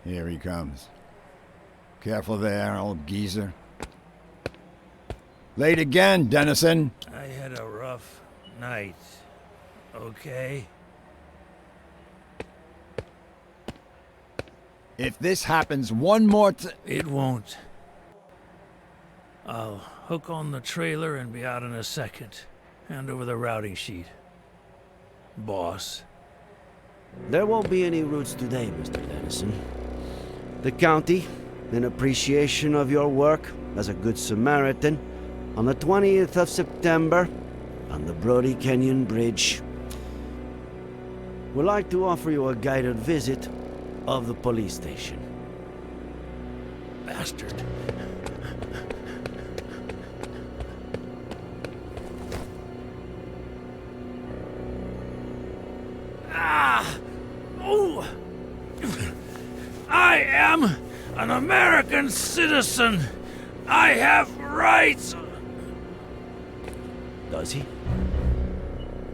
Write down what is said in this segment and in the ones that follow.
Here he comes. Careful there, old geezer. Late again, Denison. I had a rough night, okay? If this happens one more It won't. I'll hook on the trailer and be out in a second. Hand over the routing sheet. Boss. There won't be any routes today, Mr. Denison. The county, in appreciation of your work as a good Samaritan, on the 20th of September, on the Brody Canyon Bridge, would like to offer you a guided visit of the police station. Bastard. Oh! I am an American citizen. I have rights. Does he?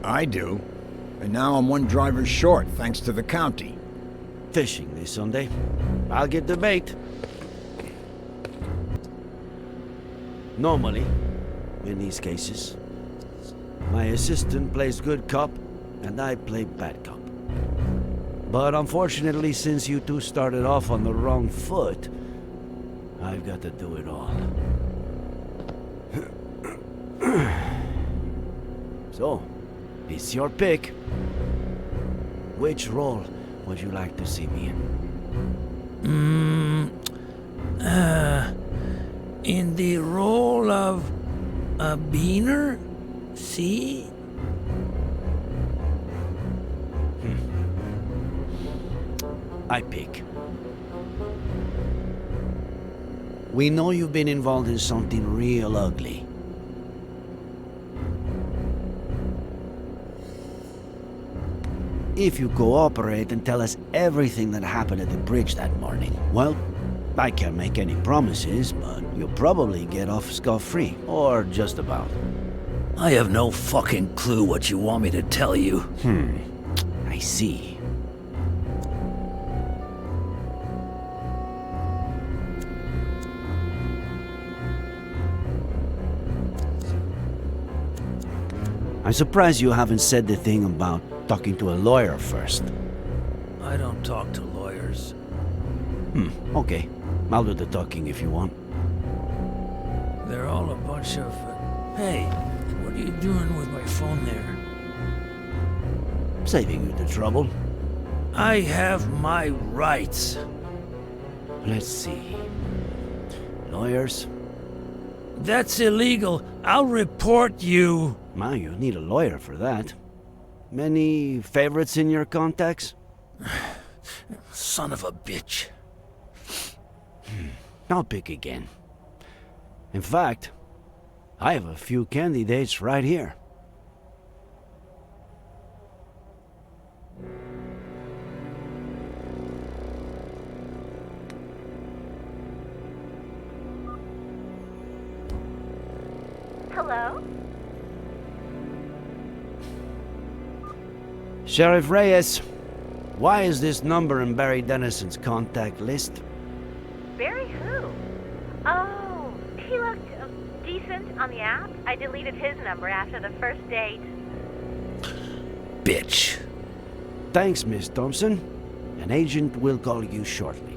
I do. And now I'm one driver short, thanks to the county. Fishing this Sunday. I'll get the bait. Normally, in these cases, my assistant plays good cop, and I play bad cop. But unfortunately, since you two started off on the wrong foot, I've got to do it all. So, it's your pick. Which role would you like to see me in? In the role of a beaner? See? I pick. We know you've been involved in something real ugly. If you cooperate and tell us everything that happened at the bridge that morning, well, I can't make any promises, but you'll probably get off scot-free. Or just about. I have no fucking clue what you want me to tell you. I see. I'm surprised you haven't said the thing about talking to a lawyer first. I don't talk to lawyers. Okay. I'll do the talking if you want. They're all a bunch of... Hey, what are you doing with my phone there? Saving you the trouble. I have my rights. Let's see. Lawyers? That's illegal. I'll report you. Man, you need a lawyer for that. Many favorites in your contacts? Son of a bitch. I'll pick again. In fact, I have a few candidates right here. Hello? Sheriff Reyes, why is this number in Barry Denison's contact list? Barry who? Oh, he looked decent on the app. I deleted his number after the first date. Bitch. Thanks, Miss Thompson. An agent will call you shortly.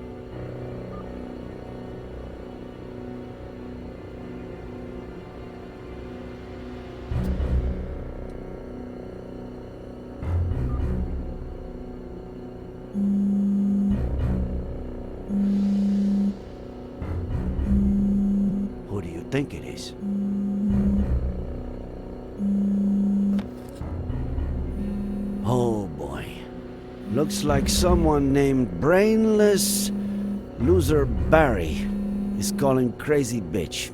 Who do you think it is? Oh boy. Looks like someone named Brainless Loser Barry is calling crazy bitch.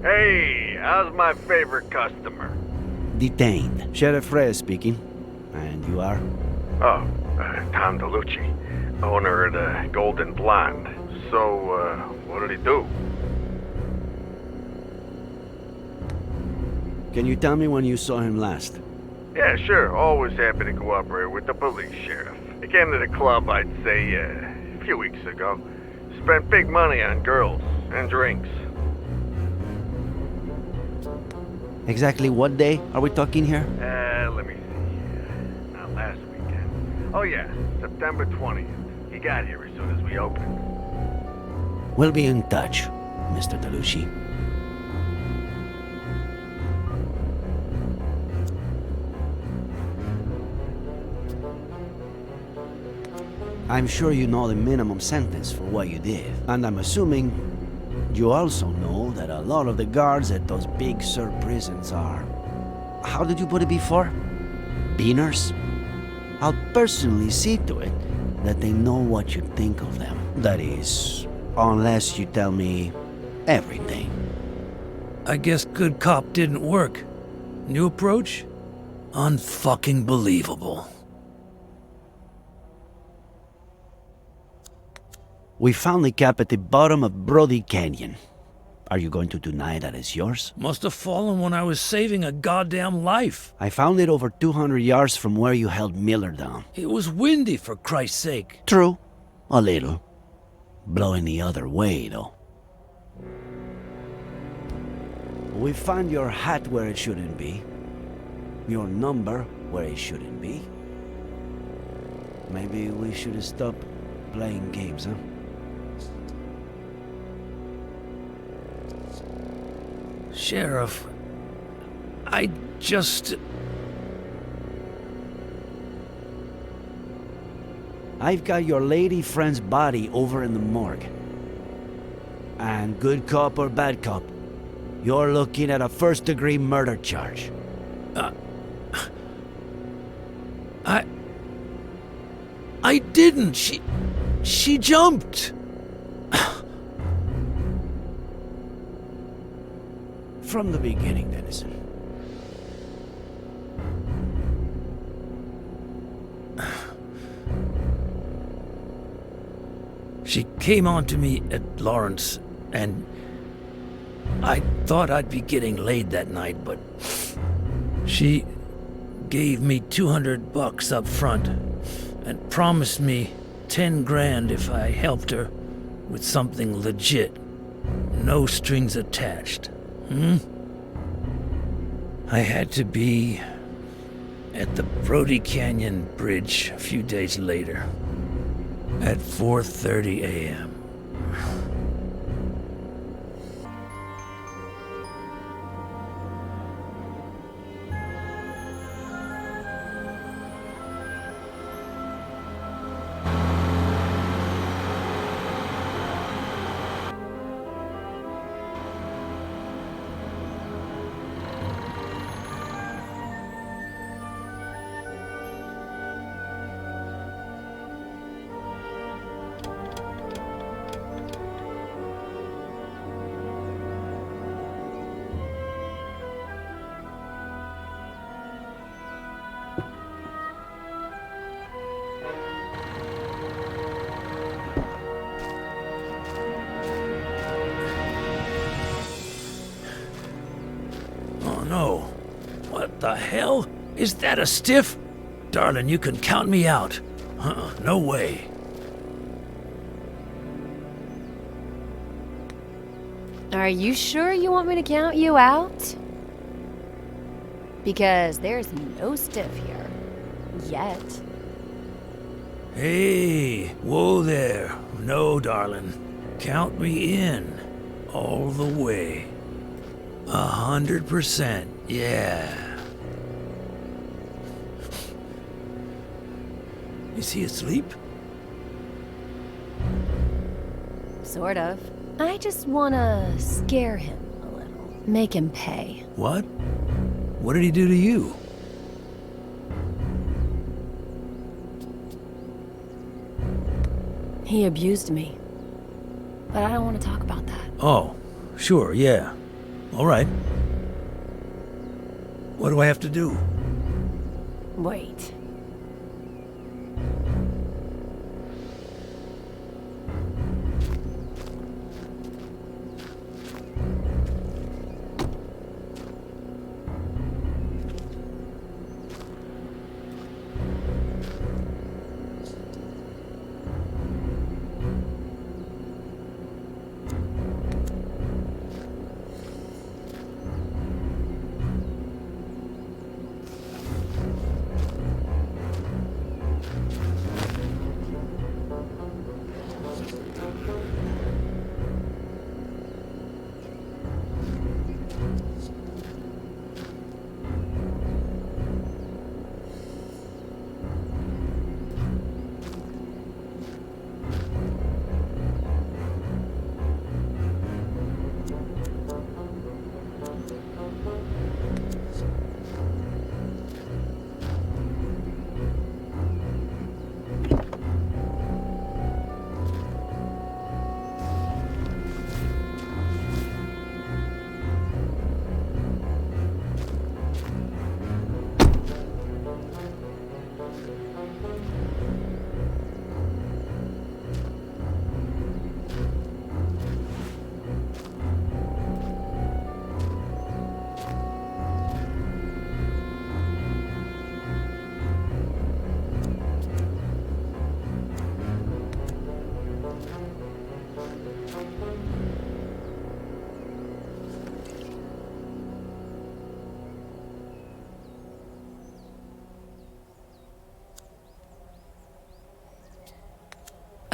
Hey, how's my favorite customer? detained. Sheriff Reyes speaking. And you are? Oh, Tom DeLucci, owner of the Golden Blonde. So, what did he do? Can you tell me when you saw him last? Yeah, sure. Always happy to cooperate with the police, Sheriff. He came to the club, I'd say, a few weeks ago. Spent big money on girls and drinks. Exactly what day are we talking here? Let me see. Not last weekend. Oh, yeah, September 20th. He got here as soon as we opened. We'll be in touch, Mr. DeLucci. I'm sure you know the minimum sentence for what you did. And I'm assuming you also know that a lot of the guards at those big Sur prisons are... How did you put it before? Beaners? I'll personally see to it that they know what you think of them. That is, unless you tell me everything. I guess good cop didn't work. New approach? Unfucking believable. We found the cap at the bottom of Brody Canyon. Are you going to deny that it's yours? Must have fallen when I was saving a goddamn life. I found it over 200 yards from where you held Miller down. It was windy, for Christ's sake. True. A little. Blowing the other way, though. We found your hat where it shouldn't be. Your number where it shouldn't be. Maybe we should stop playing games, huh? Sheriff, I just... I've got your lady friend's body over in the morgue. And good cop or bad cop, you're looking at a first-degree murder charge. I didn't. She jumped. From the beginning, Denison. She came on to me at Lawrence, and I thought I'd be getting laid that night, but she gave me $200 up front and promised me 10 grand if I helped her with something legit. No strings attached. I had to be at the Brody Canyon Bridge a few days later at 4:30 a.m. No. What the hell? Is that a stiff? Darling, you can count me out. No way. Are you sure you want me to count you out? Because there's no stiff here. Yet. Hey, whoa there. No, darling. Count me in. All the way. 100%, yeah. Is he asleep? Sort of. I just wanna scare him a little. Make him pay. What? What did he do to you? He abused me. But I don't want to talk about that. Oh, sure, yeah. All right. What do I have to do? Wait.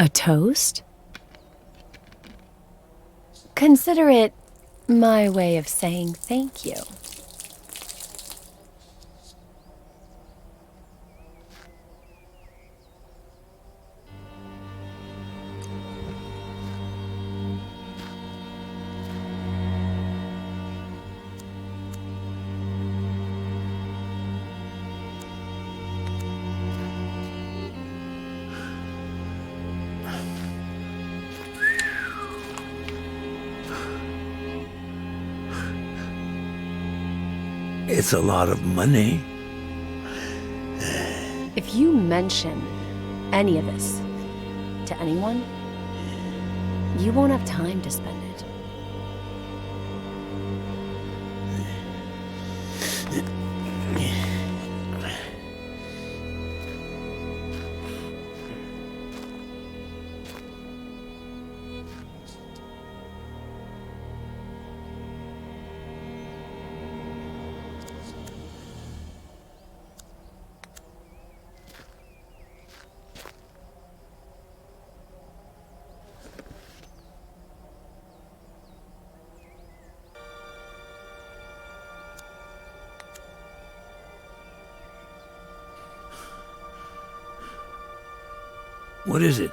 A toast? Consider it my way of saying thank you. It's a lot of money. If you mention any of this to anyone, you won't have time to spend it. What is it?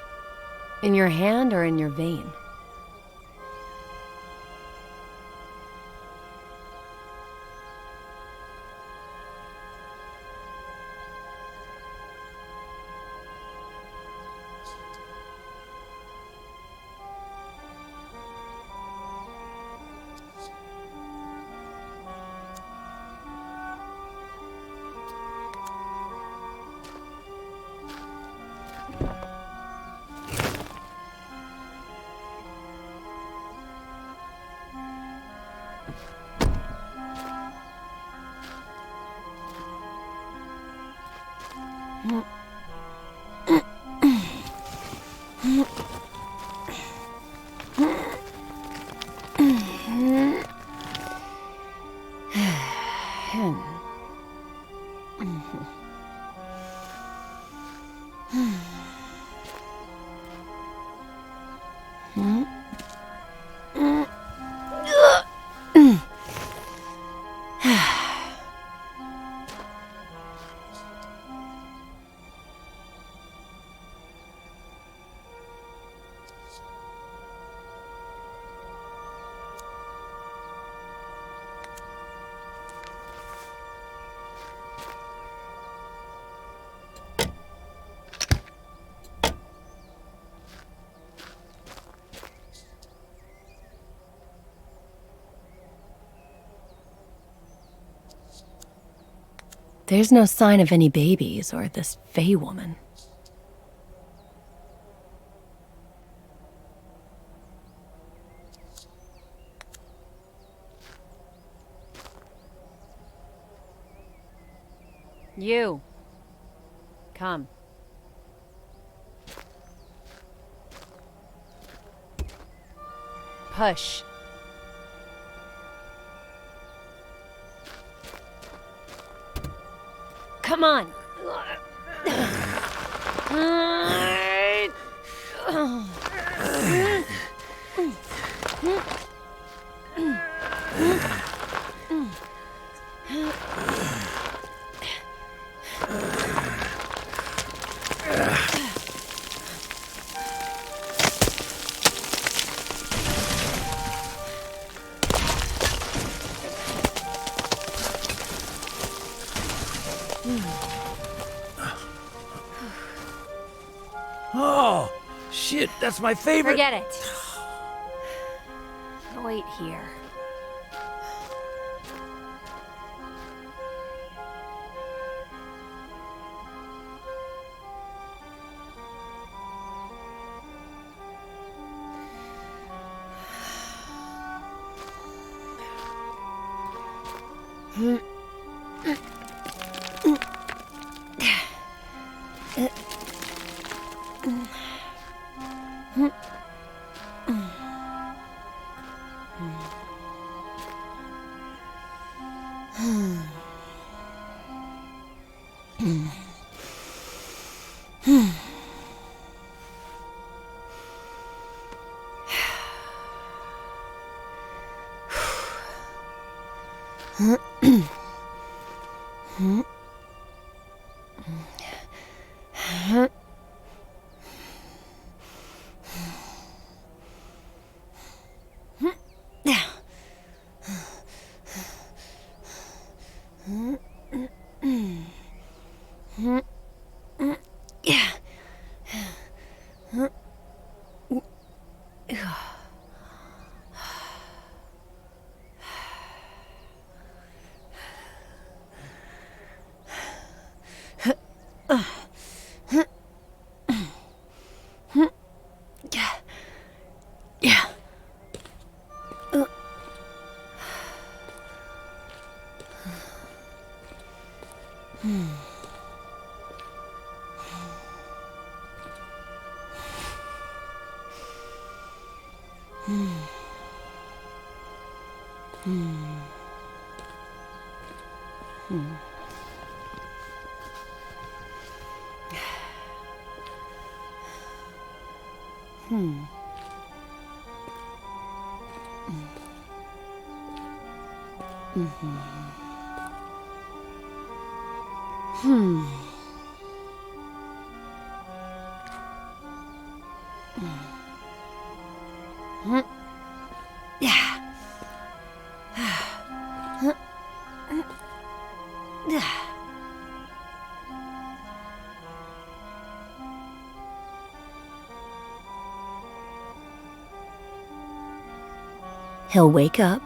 In your hand or in your vein? There's no sign of any babies or this Fey woman. You. Come. Push. Come on. Oh, shit, that's my favorite. Forget it. Wait here. He'll wake up.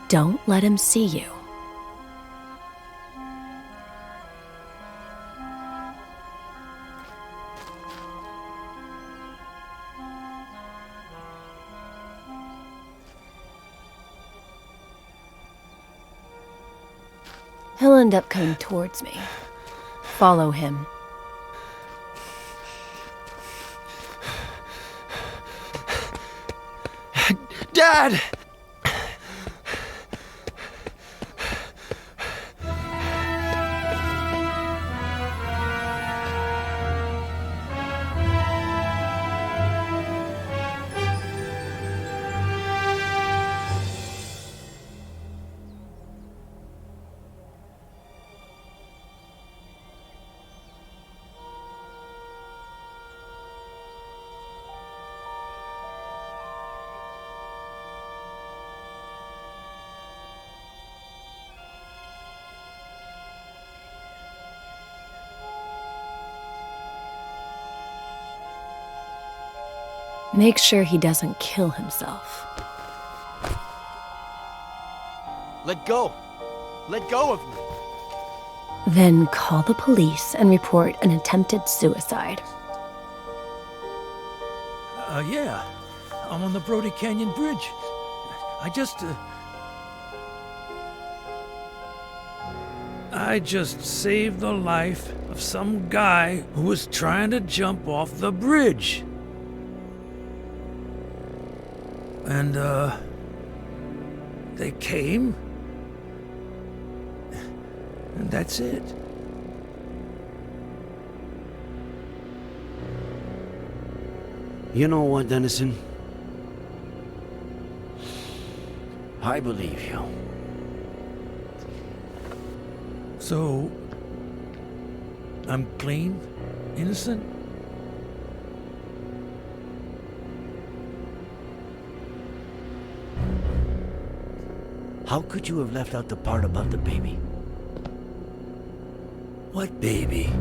Don't let him see you. He'll end up coming towards me. Follow him. Dad! Make sure he doesn't kill himself. Let go! Let go of me! Then call the police and report an attempted suicide. Yeah. I'm on the Brody Canyon Bridge. I just saved the life of some guy who was trying to jump off the bridge. And, they came. And that's it. You know what, Denison? I believe you. So, I'm clean? Innocent? How could you have left out the part about the baby? What baby?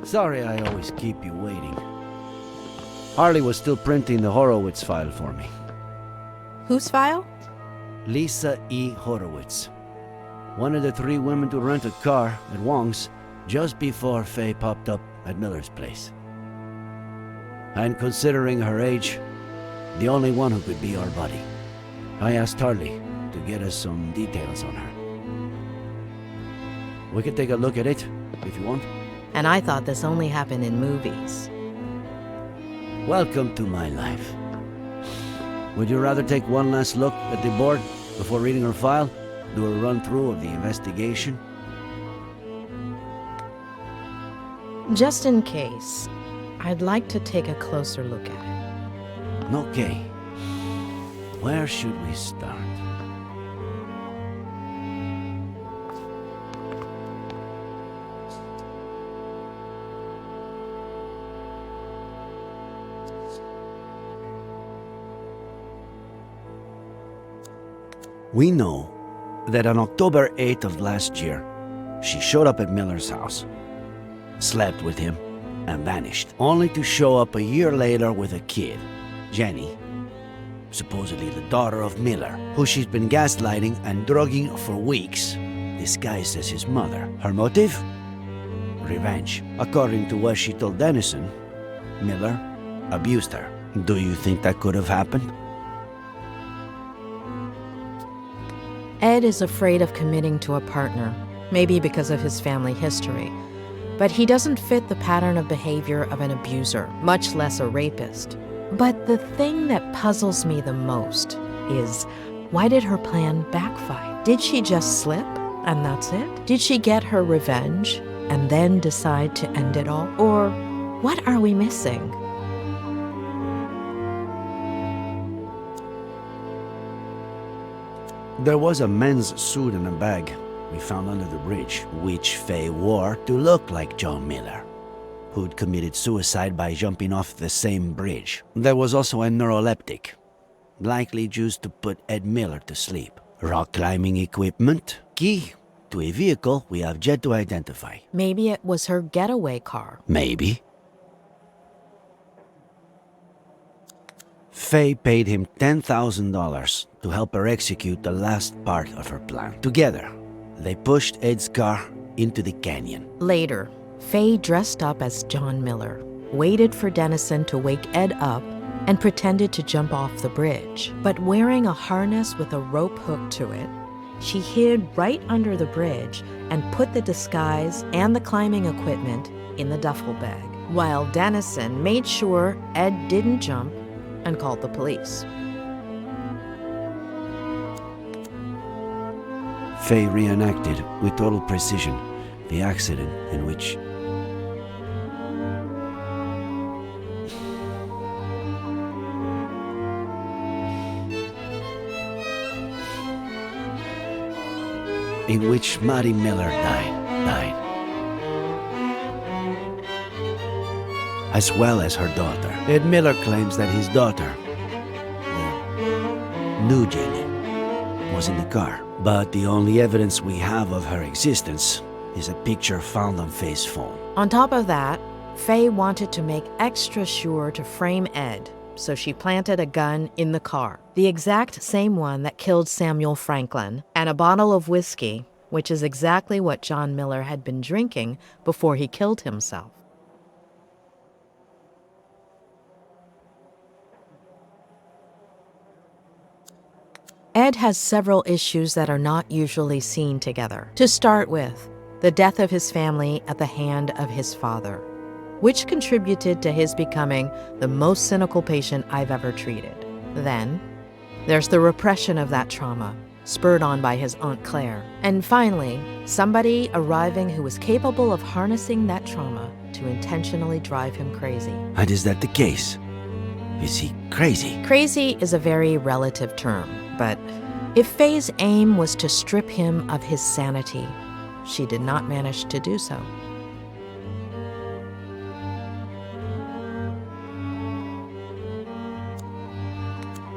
Sorry I always keep you waiting. Harley was still printing the Horowitz file for me. Whose file? Lisa E. Horowitz. One of the 3 women to rent a car at Wong's just before Faye popped up at Miller's place. And considering her age, the only one who could be our buddy. I asked Harley to get us some details on her. We could take a look at it, if you want. And I thought this only happened in movies. Welcome to my life. Would you rather take one last look at the board before reading her file? Do a run-through of the investigation? Just in case, I'd like to take a closer look at it. Okay. Where should we start? We know that on October 8th of last year, she showed up at Miller's house, slept with him, and vanished, only to show up a year later with a kid, Jenny, supposedly the daughter of Miller, who she's been gaslighting and drugging for weeks, disguised as his mother. Her motive? Revenge. According to what she told Denison, Miller abused her. Do you think that could have happened? Ed is afraid of committing to a partner, maybe because of his family history. But he doesn't fit the pattern of behavior of an abuser, much less a rapist. But the thing that puzzles me the most is, why did her plan backfire? Did she just slip, and that's it? Did she get her revenge, and then decide to end it all? Or what are we missing? There was a men's suit and a bag we found under the bridge, which Faye wore to look like John Miller, who'd committed suicide by jumping off the same bridge. There was also a neuroleptic, likely used to put Ed Miller to sleep. Rock climbing equipment, key to a vehicle we have yet to identify. Maybe it was her getaway car. Maybe. Faye paid him $10,000 to help her execute the last part of her plan. Together, they pushed Ed's car into the canyon. Later, Faye dressed up as John Miller, waited for Denison to wake Ed up, and pretended to jump off the bridge. But wearing a harness with a rope hook to it, she hid right under the bridge and put the disguise and the climbing equipment in the duffel bag, while Denison made sure Ed didn't jump and called the police. Faye reenacted with total precision the accident in which Maddie Miller died, as well as her daughter. Ed Miller claims that his daughter, the new Jenny, was in the car, but the only evidence we have of her existence is a picture found on Faye's phone. On top of that, Faye wanted to make extra sure to frame Ed, so she planted a gun in the car, the exact same one that killed Samuel Franklin, and a bottle of whiskey, which is exactly what John Miller had been drinking before he killed himself. Ed has several issues that are not usually seen together. To start with, the death of his family at the hand of his father, which contributed to his becoming the most cynical patient I've ever treated. Then, there's the repression of that trauma, spurred on by his Aunt Claire. And finally, somebody arriving who was capable of harnessing that trauma to intentionally drive him crazy. And is that the case? Is he crazy? Crazy is a very relative term, but if Faye's aim was to strip him of his sanity, she did not manage to do so.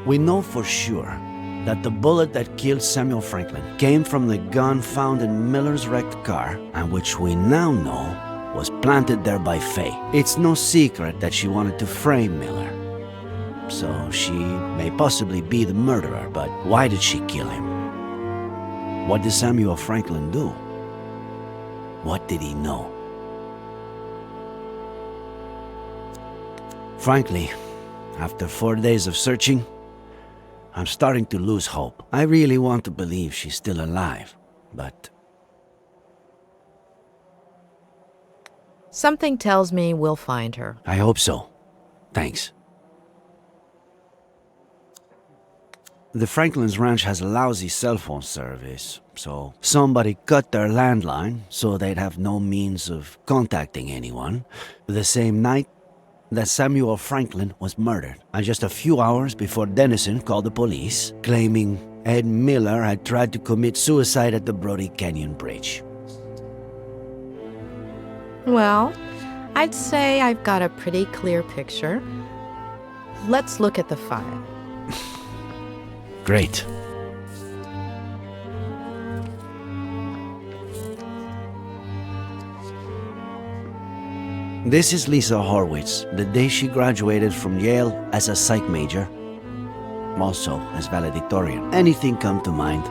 We know for sure that the bullet that killed Samuel Franklin came from the gun found in Miller's wrecked car, and which we now know was planted there by Faye. It's no secret that she wanted to frame Miller, so she may possibly be the murderer, but why did she kill him? What did Samuel Franklin do? What did he know? Frankly, after 4 days of searching, I'm starting to lose hope. I really want to believe she's still alive, but... Something tells me we'll find her. I hope so. Thanks. The Franklin's ranch has a lousy cell phone service, so somebody cut their landline so they'd have no means of contacting anyone. The same night that Samuel Franklin was murdered, and just a few hours before Denison called the police, claiming Ed Miller had tried to commit suicide at the Brody Canyon Bridge. Well, I'd say I've got a pretty clear picture. Let's look at the file. Great. This is Lisa Horowitz, the day she graduated from Yale as a psych major, also as valedictorian. Anything come to mind?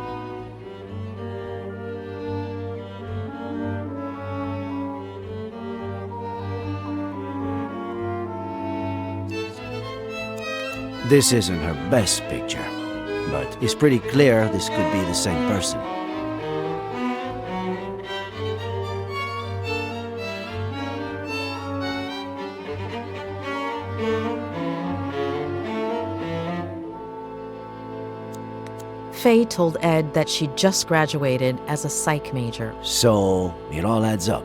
This isn't her best picture, but it's pretty clear this could be the same person. Faye told Ed that she just graduated as a psych major. So, it all adds up.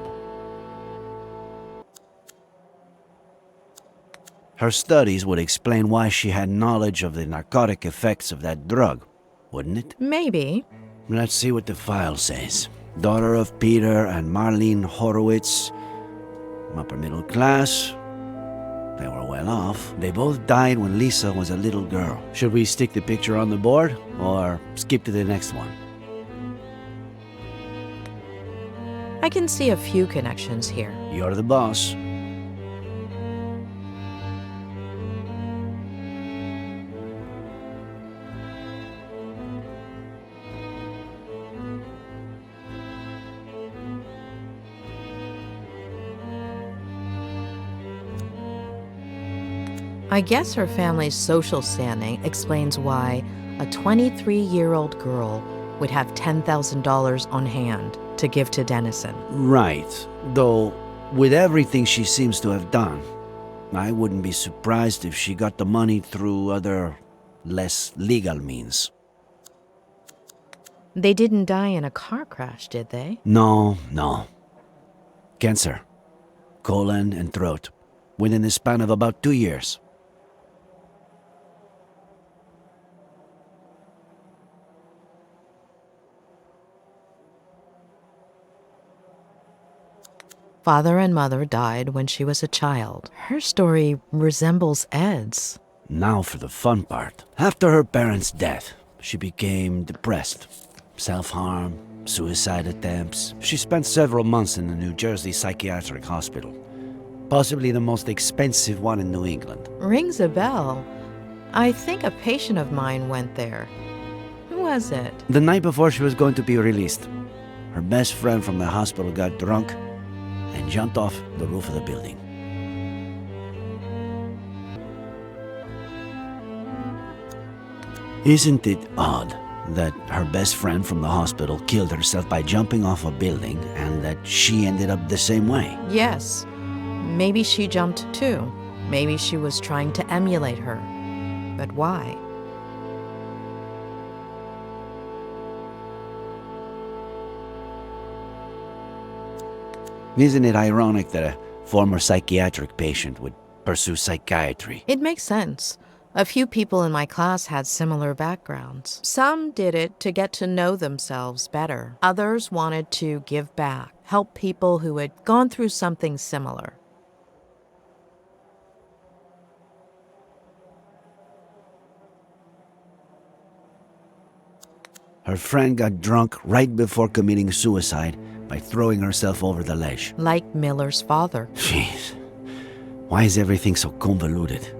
Her studies would explain why she had knowledge of the narcotic effects of that drug, wouldn't it? Maybe. Let's see what the file says. Daughter of Peter and Marlene Horowitz, upper middle class. They were well off. They both died when Lisa was a little girl. Should we stick the picture on the board or skip to the next one? I can see a few connections here. You're the boss. I guess her family's social standing explains why a 23-year-old girl would have $10,000 on hand to give to Denison. Right. Though, with everything she seems to have done, I wouldn't be surprised if she got the money through other, less legal means. They didn't die in a car crash, did they? No. Cancer. Colon and throat. Within the span of about 2 years. Father and mother died when she was a child. Her story resembles Ed's. Now for the fun part. After her parents' death, she became depressed, self-harm, suicide attempts. She spent several months in the New Jersey Psychiatric Hospital. Possibly the most expensive one in New England. Rings a bell. I think a patient of mine went there. Who was it? The night before she was going to be released, her best friend from the hospital got drunk and jumped off the roof of the building. Isn't it odd that her best friend from the hospital killed herself by jumping off a building and that she ended up the same way? Yes. Maybe she jumped too. Maybe she was trying to emulate her. But why? Isn't it ironic that a former psychiatric patient would pursue psychiatry? It makes sense. A few people in my class had similar backgrounds. Some did it to get to know themselves better. Others wanted to give back, help people who had gone through something similar. Her friend got drunk right before committing suicide by throwing herself over the ledge. Like Miller's father. Jeez. Why is everything so convoluted?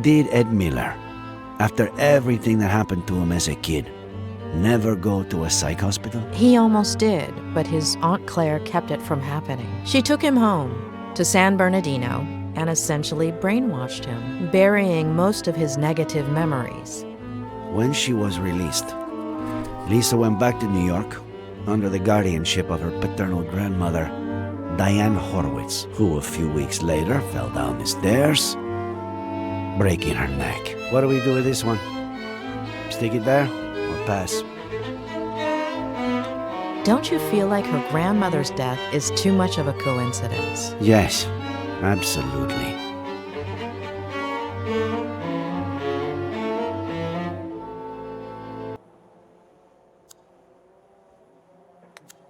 Did Ed Miller, after everything that happened to him as a kid, never go to a psych hospital? He almost did, but his Aunt Claire kept it from happening. She took him home to San Bernardino and essentially brainwashed him, burying most of his negative memories. When she was released, Lisa went back to New York under the guardianship of her paternal grandmother, Diane Horowitz, who a few weeks later fell down the stairs, breaking her neck. What do we do with this one? Stick it there or pass? Don't you feel like her grandmother's death is too much of a coincidence? Yes, absolutely.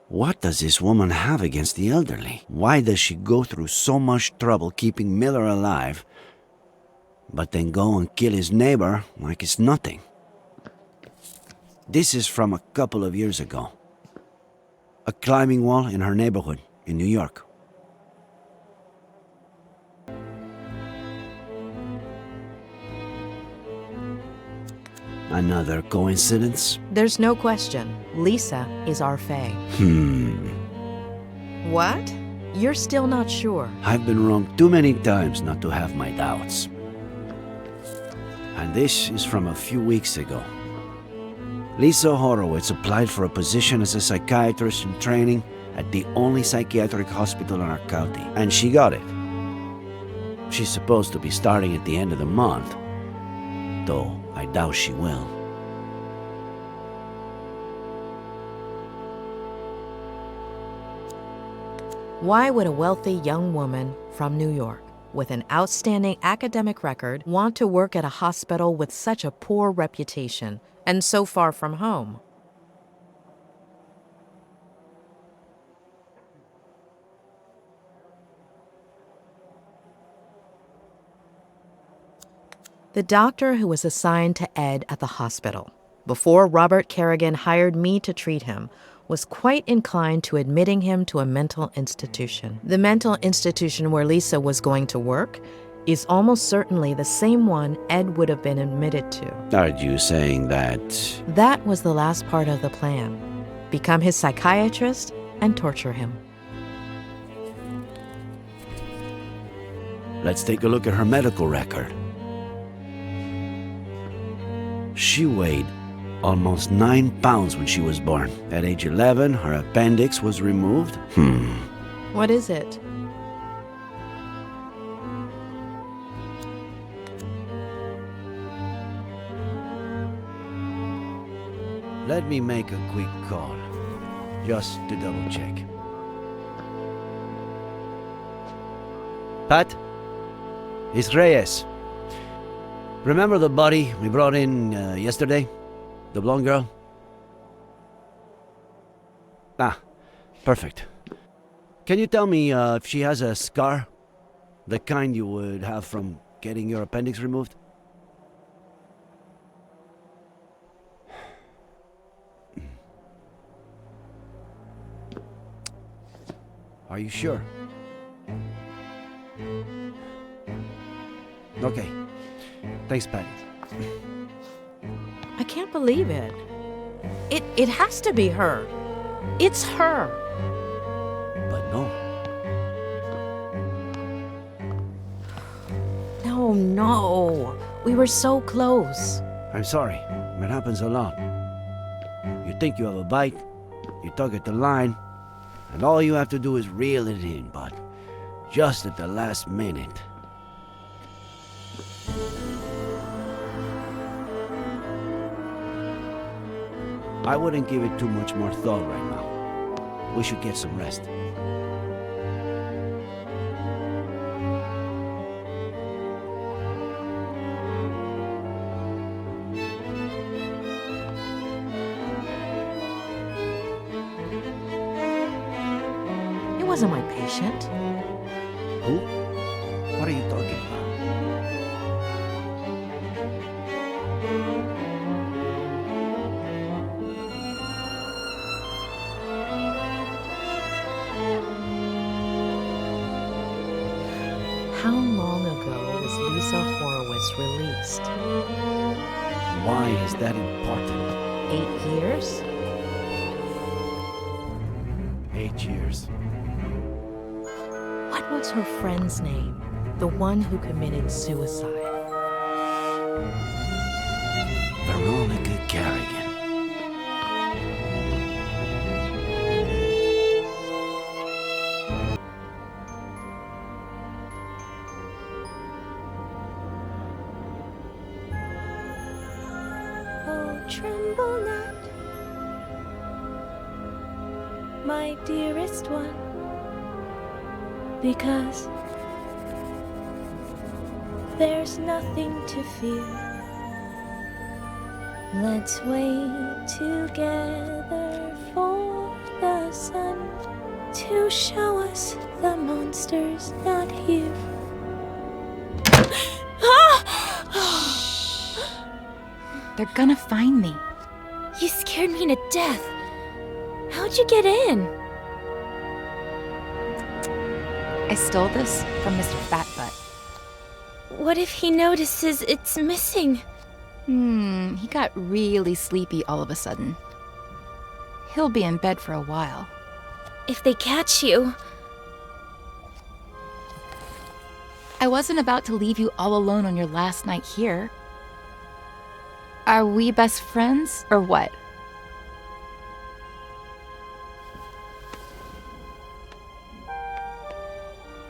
What does this woman have against the elderly? Why does she go through so much trouble keeping Miller alive, but then go and kill his neighbor like it's nothing? This is from a couple of years ago. A climbing wall in her neighborhood in New York. Another coincidence? There's no question. Lisa is our Fae. What? You're still not sure? I've been wrong too many times not to have my doubts. And this is from a few weeks ago. Lisa Horowitz applied for a position as a psychiatrist in training at the only psychiatric hospital in our county, and she got it. She's supposed to be starting at the end of the month, though I doubt she will. Why would a wealthy young woman from New York with an outstanding academic record want to work at a hospital with such a poor reputation and so far from home? The doctor who was assigned to Ed at the hospital, before Robert Kerrigan hired me to treat him, was quite inclined to admitting him to a mental institution. The mental institution where Lisa was going to work is almost certainly the same one Ed would have been admitted to. Are you saying that? That was the last part of the plan. Become his psychiatrist and torture him. Let's take a look at her medical record. She weighed almost 9 pounds when she was born. At age 11, her appendix was removed. What is it? Let me make a quick call, just to double check. Pat? It's Reyes. Remember the body we brought in yesterday? The blonde girl? Ah, perfect. Can you tell me if she has a scar? The kind you would have from getting your appendix removed? Are you sure? Okay. Thanks, Patty. I can't believe it. It has to be her. It's her. But no. No. We were so close. I'm sorry. It happens a lot. You think you have a bite, you tug at the line, and all you have to do is reel it in, but just at the last minute. I wouldn't give it too much more thought right now. We should get some rest. It wasn't my patient. Who? What are you talking about? How long ago was Lisa Horowitz released? Why is that important? 8 years? 8 years. What was her friend's name? The one who committed suicide. Veronica Carrigan. Oh, tremble not, my dearest one, because there's nothing to fear. Let's wait together for the sun to show us the monsters not here. They're gonna find me. You scared me to death. How'd you get in? I stole this from Mr. Fatbutt. What if he notices it's missing? He got really sleepy all of a sudden. He'll be in bed for a while. If they catch you... I wasn't about to leave you all alone on your last night here. Are we best friends, or what?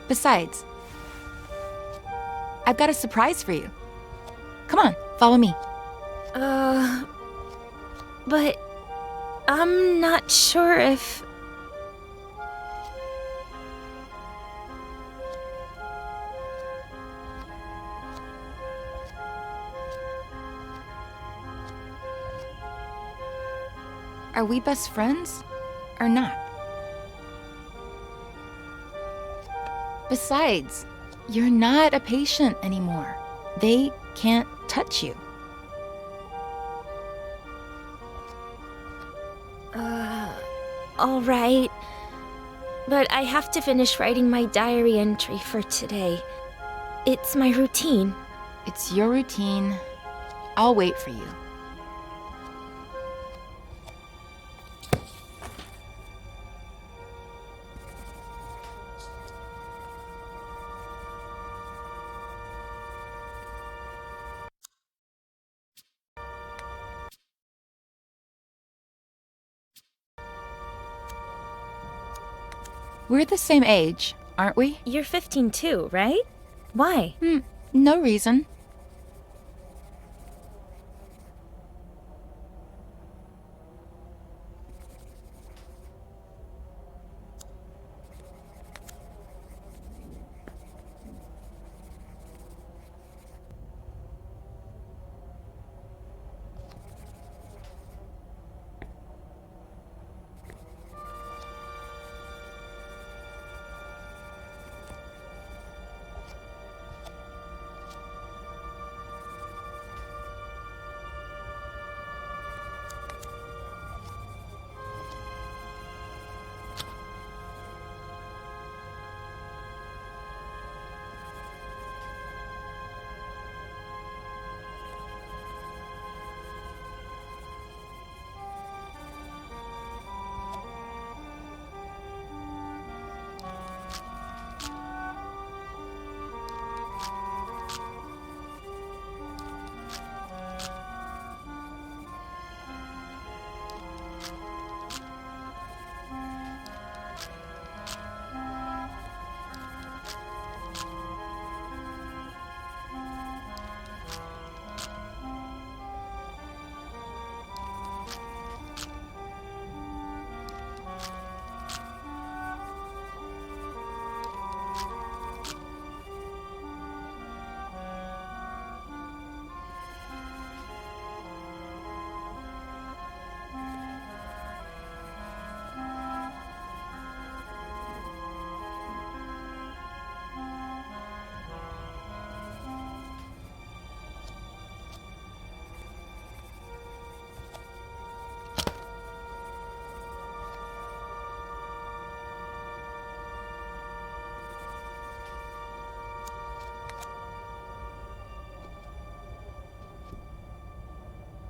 Besides, I've got a surprise for you. Come on, follow me. But I'm not sure if... Are we best friends, or not? Besides, you're not a patient anymore. They can't touch you. All right. But I have to finish writing my diary entry for today. It's my routine. It's your routine. I'll wait for you. We're the same age, aren't we? You're 15 too, right? Why? No reason.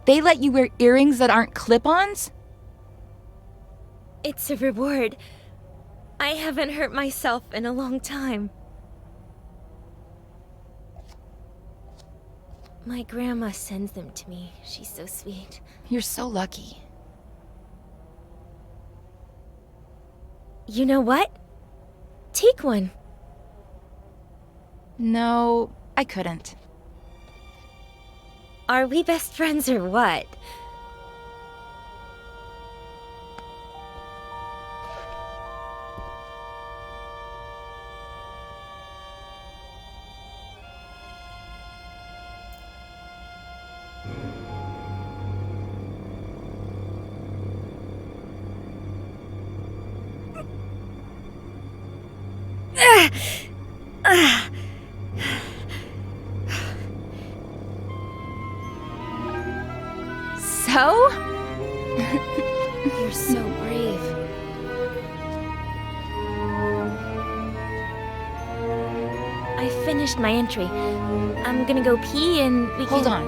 They let you wear earrings that aren't clip-ons? It's a reward. I haven't hurt myself in a long time. My grandma sends them to me. She's so sweet. You're so lucky. You know what? Take one. No, I couldn't. Are we best friends or what? So? You're so brave. I finished my entry. I'm gonna go pee and we Hold on.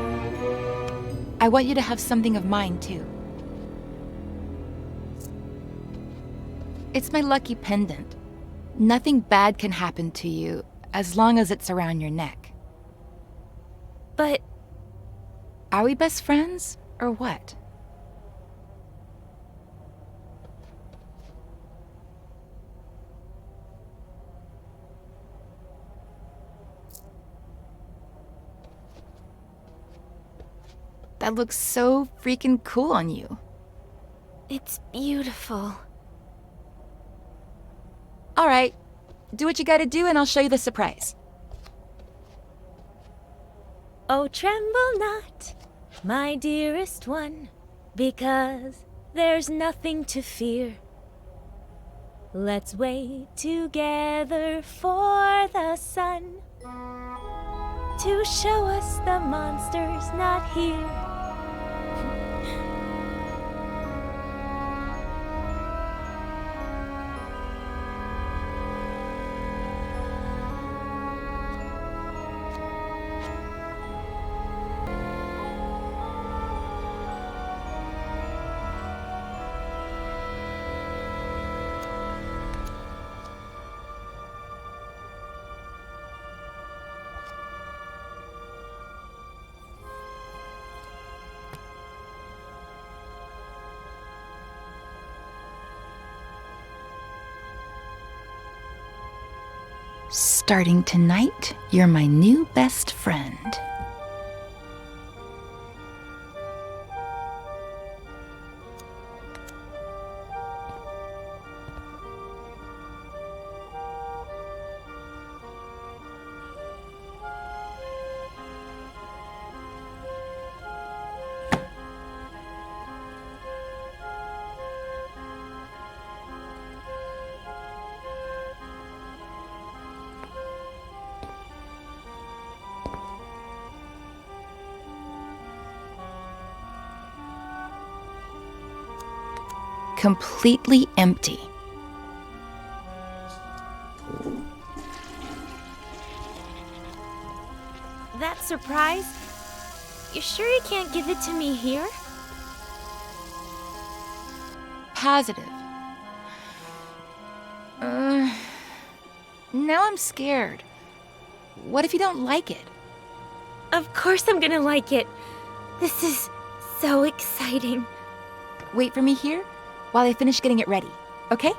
I want you to have something of mine, too. It's my lucky pendant. Nothing bad can happen to you as long as it's around your neck. But Are we best friends, or what? That looks so freaking cool on you. it's beautiful. All right, do what you gotta do and I'll show you the surprise. Oh, tremble not, my dearest one, because there's nothing to fear. Let's wait together for the sun to show us the monster's not here. Starting tonight, you're my new best friend. Completely empty. That surprise? You sure you can't give it to me here? Positive. Now I'm scared. What if you don't like it? Of course I'm gonna like it. This is so exciting. Wait for me here while I finish getting it ready, okay?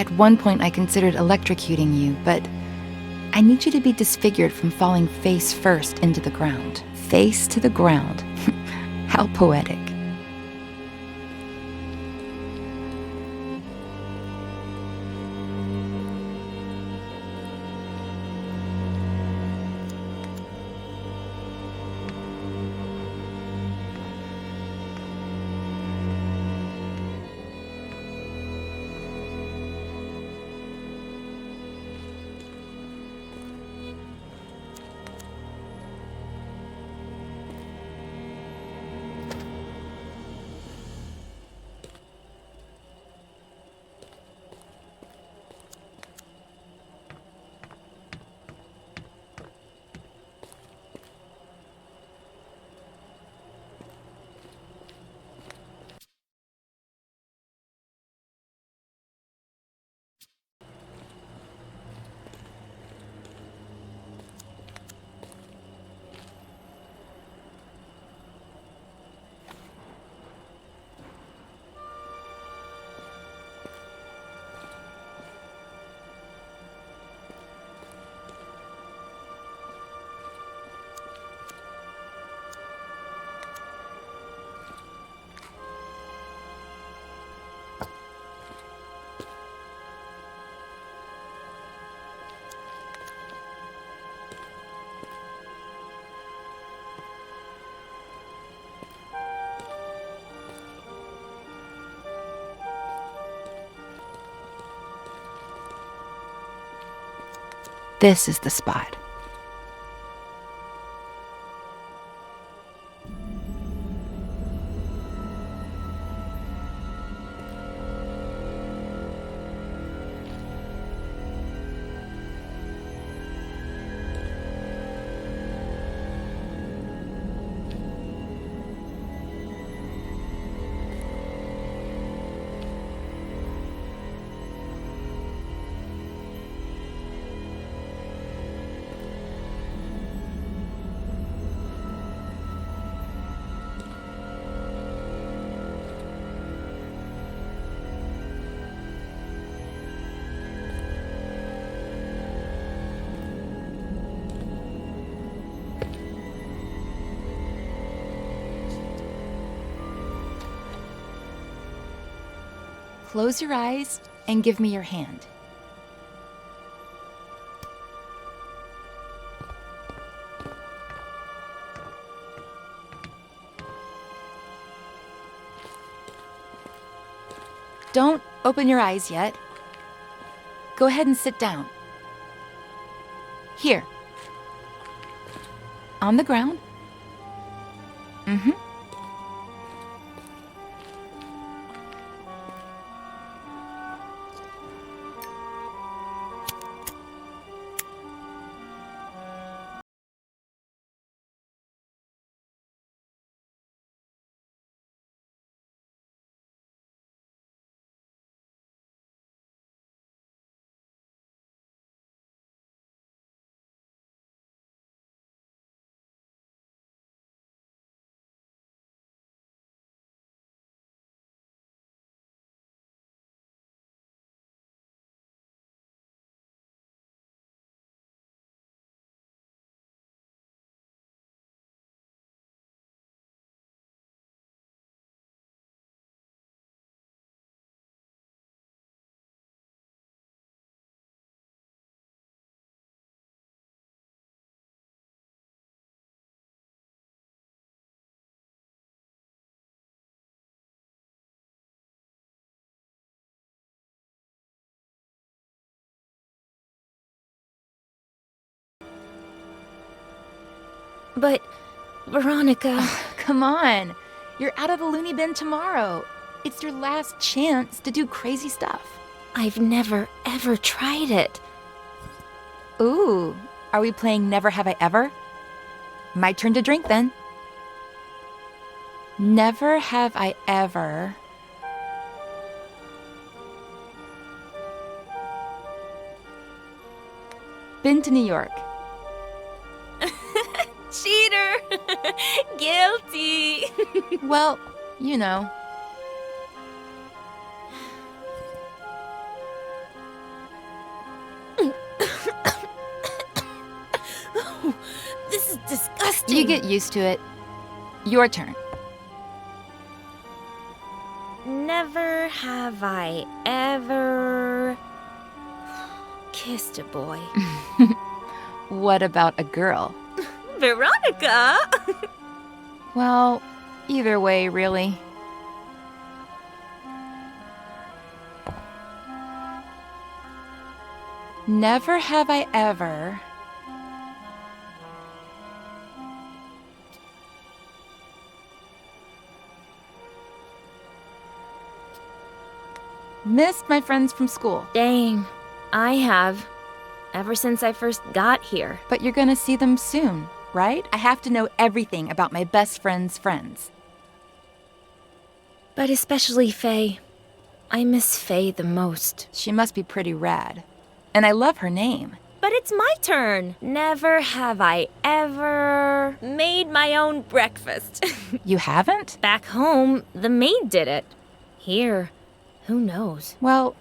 At one point I considered electrocuting you, but I need you to be disfigured from falling face first into the ground. Face to the ground. How poetic. This is the spot. Close your eyes and give me your hand. Don't open your eyes yet. Go ahead and sit down. Here. On the ground. Mm-hmm. But, Veronica... Come on. You're out of the loony bin tomorrow. It's your last chance to do crazy stuff. I've never, ever tried it. Ooh, are we playing Never Have I Ever? My turn to drink then. Never have I ever... been to New York. Cheater! Guilty! Well, you know. You get used to it. Your turn. Never have I ever kissed a boy. What about a girl? Veronica! Well, either way, really. Never have I ever... missed my friends from school. Dang, I have. Ever since I first got here. But you're gonna see them soon, right? I have to know everything about my best friend's friends. But especially Faye. I miss Faye the most. She must be pretty rad. And I love her name. But it's my turn. Never have I ever made my own breakfast. You haven't? Back home, the maid did it. Here, who knows? Well,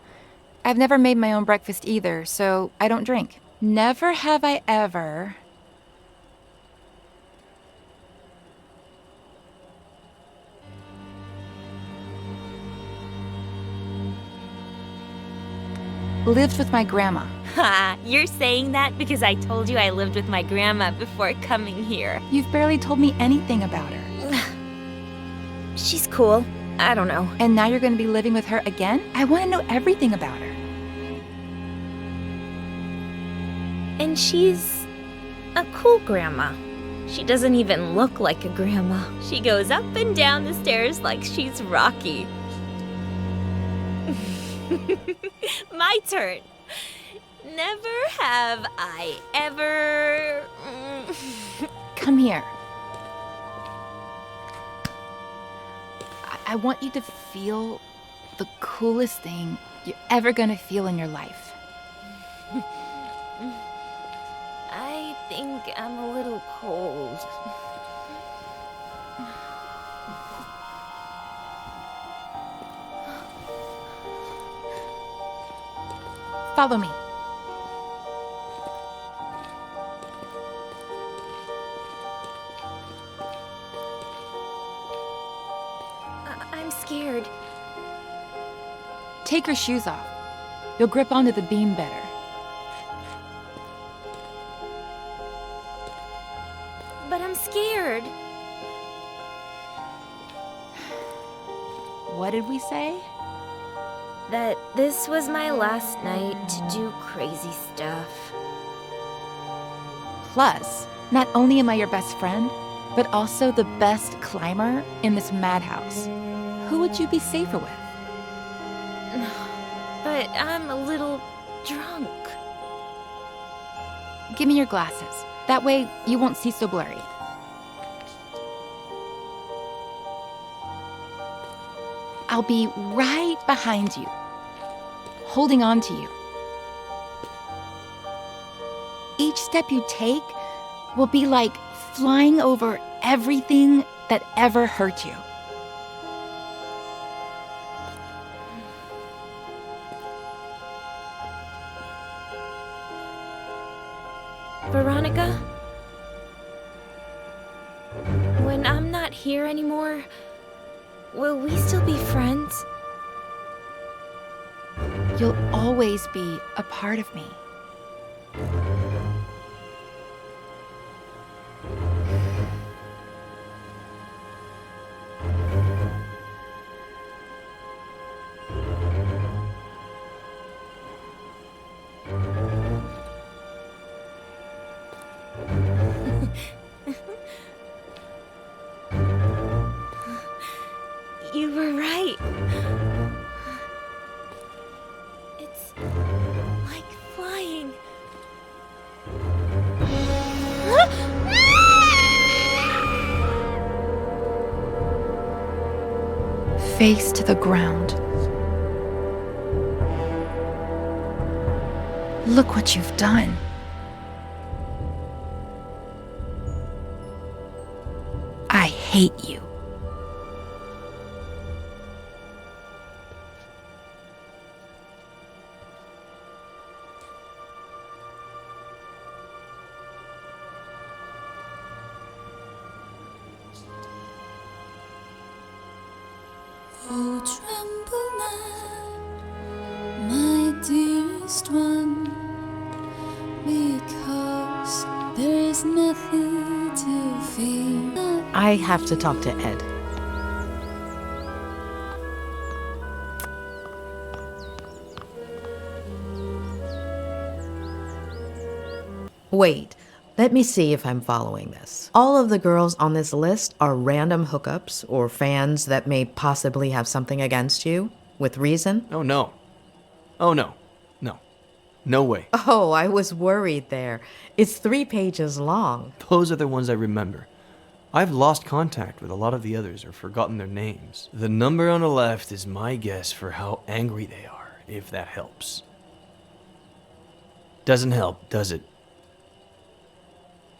I've never made my own breakfast either, so I don't drink. Never have I ever... lived with my grandma. Ha, you're saying that because I told you I lived with my grandma before coming here. You've barely told me anything about her. She's cool. I don't know. And now you're going to be living with her again? I want to know everything about her. And she's a cool grandma. She doesn't even look like a grandma. She goes up and down the stairs like she's Rocky. My turn. Never have I ever... Come here. I want you to feel the coolest thing you're ever gonna feel in your life. I think I'm a little cold. Follow me. I'm scared. Take your shoes off. You'll grip onto the beam better. But I'm scared. What did we say? That this was my last night to do crazy stuff. Plus, not only am I your best friend, but also the best climber in this madhouse. Who would you be safer with? But I'm a little drunk. Give me your glasses. That way, you won't see so blurry. I'll be right behind you, holding on to you. Each step you take will be like flying over everything that ever hurt you. Veronica? When I'm not here anymore, will we still be friends? You'll always be a part of me. You were right. It's like flying. Face to the ground. Look what you've done. I hate you. Oh, tremble not, my dearest one, because there is nothing to fear. I have to talk to Ed. Wait, let me see if I'm following this. All of the girls on this list are random hookups or fans that may possibly have something against you, with reason? Oh, no. Oh, no. No. No way. Oh, I was worried there. It's 3 pages long. Those are the ones I remember. I've lost contact with a lot of the others or forgotten their names. The number on the left is my guess for how angry they are, if that helps. Doesn't help, does it?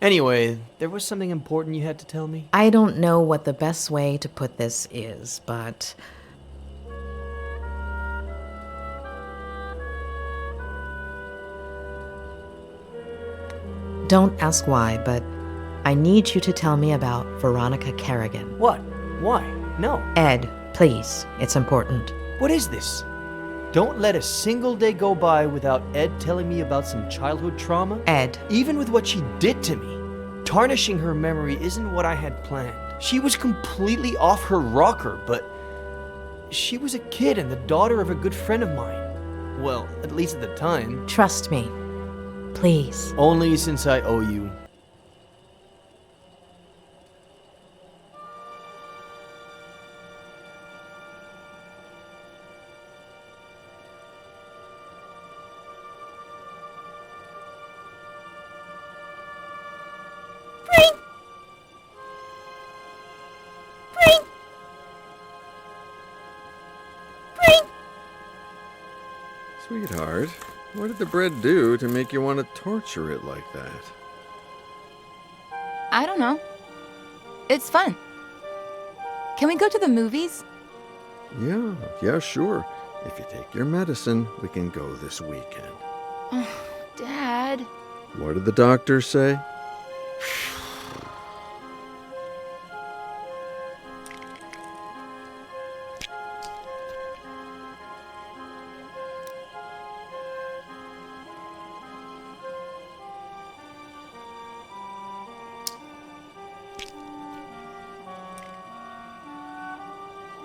Anyway, there was something important you had to tell me? I don't know what the best way to put this is, but... Don't ask why, but I need you to tell me about Veronica Kerrigan. What? Why? No. Ed, please. It's important. What is this? Don't let a single day go by without Ed telling me about some childhood trauma. Ed. Even with what she did to me, tarnishing her memory isn't what I had planned. She was completely off her rocker, but she was a kid and the daughter of a good friend of mine. Well, at least at the time. Trust me. Please. Only since I owe you. Sweetheart, what did the bread do to make you want to torture it like that? I don't know. It's fun. Can we go to the movies? Yeah, sure. If you take your medicine, we can go this weekend. Oh, Dad. What did the doctor say?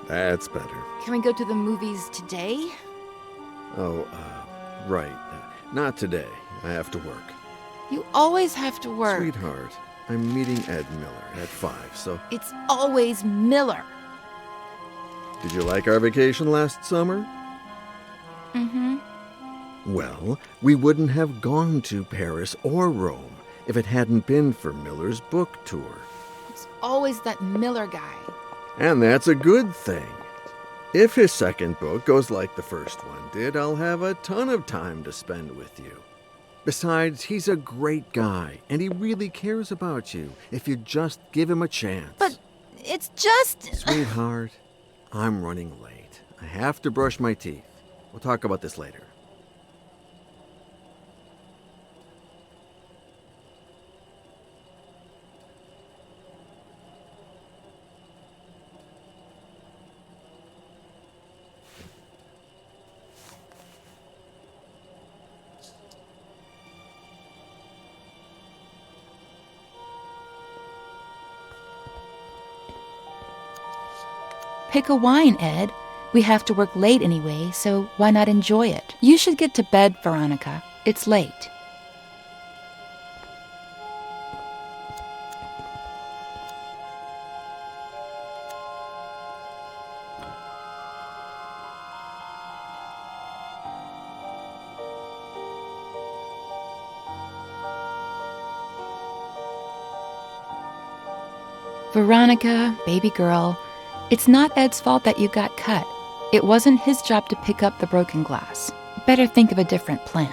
That's better. Can we go to the movies today? Oh, right. Not today. I have to work. You always have to work. Sweetheart, I'm meeting Ed Miller at 5, so... It's always Miller. Did you like our vacation last summer? Mm-hmm. Well, we wouldn't have gone to Paris or Rome if it hadn't been for Miller's book tour. It's always that Miller guy. And that's a good thing. If his second book goes like the first one did, I'll have a ton of time to spend with you. Besides, he's a great guy, and he really cares about you if you just give him a chance. But it's just... Sweetheart, I'm running late. I have to brush my teeth. We'll talk about this later. Pick a wine, Ed. We have to work late anyway, so why not enjoy it? You should get to bed, Veronica. It's late. Veronica, baby girl, it's not Ed's fault that you got cut. It wasn't his job to pick up the broken glass. Better think of a different plan.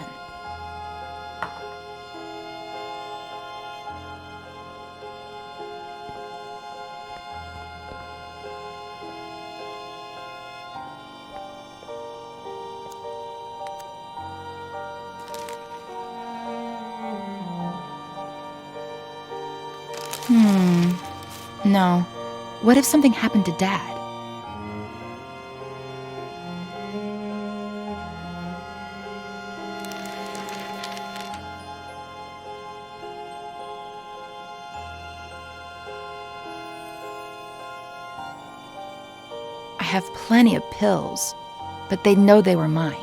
No. What if something happened to Dad? have plenty of pills, but they'd know they were mine.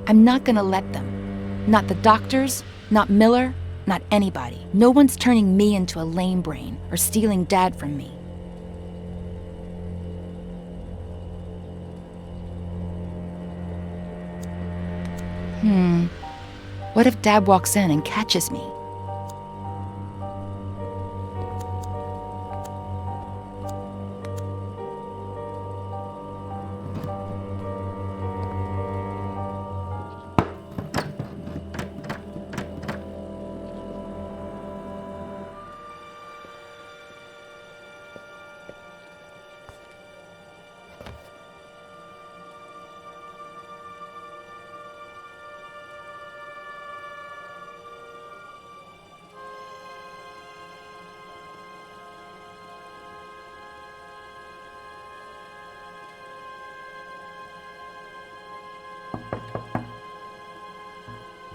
I'm not gonna let them. Not the doctors, not Miller, not anybody. No one's turning me into a lame brain or stealing Dad from me. What if Dad walks in and catches me?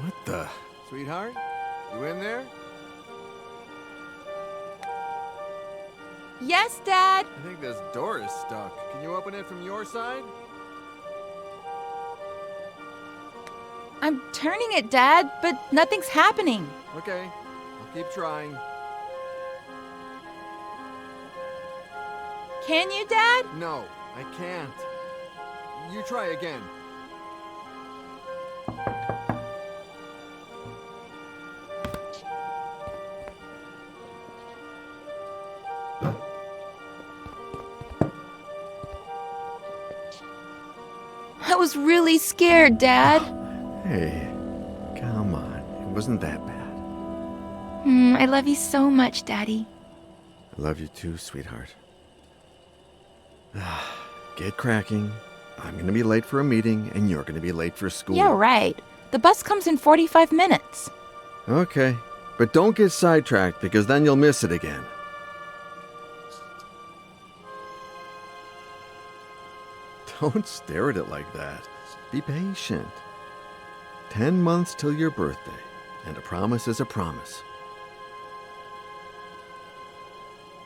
What the? Sweetheart? You in there? Yes, Dad! I think this door is stuck. Can you open it from your side? I'm turning it, Dad, but nothing's happening. Okay, I'll keep trying. Can you, Dad? No, I can't. You try again. I was really scared, Dad. Hey, come on. It wasn't that bad. I love you so much, Daddy. I love you too, sweetheart. Get cracking. I'm gonna be late for a meeting, and you're gonna be late for school. Yeah, right. The bus comes in 45 minutes. Okay, but don't get sidetracked, because then you'll miss it again. Don't stare at it like that. Be patient. 10 months till your birthday, and a promise is a promise.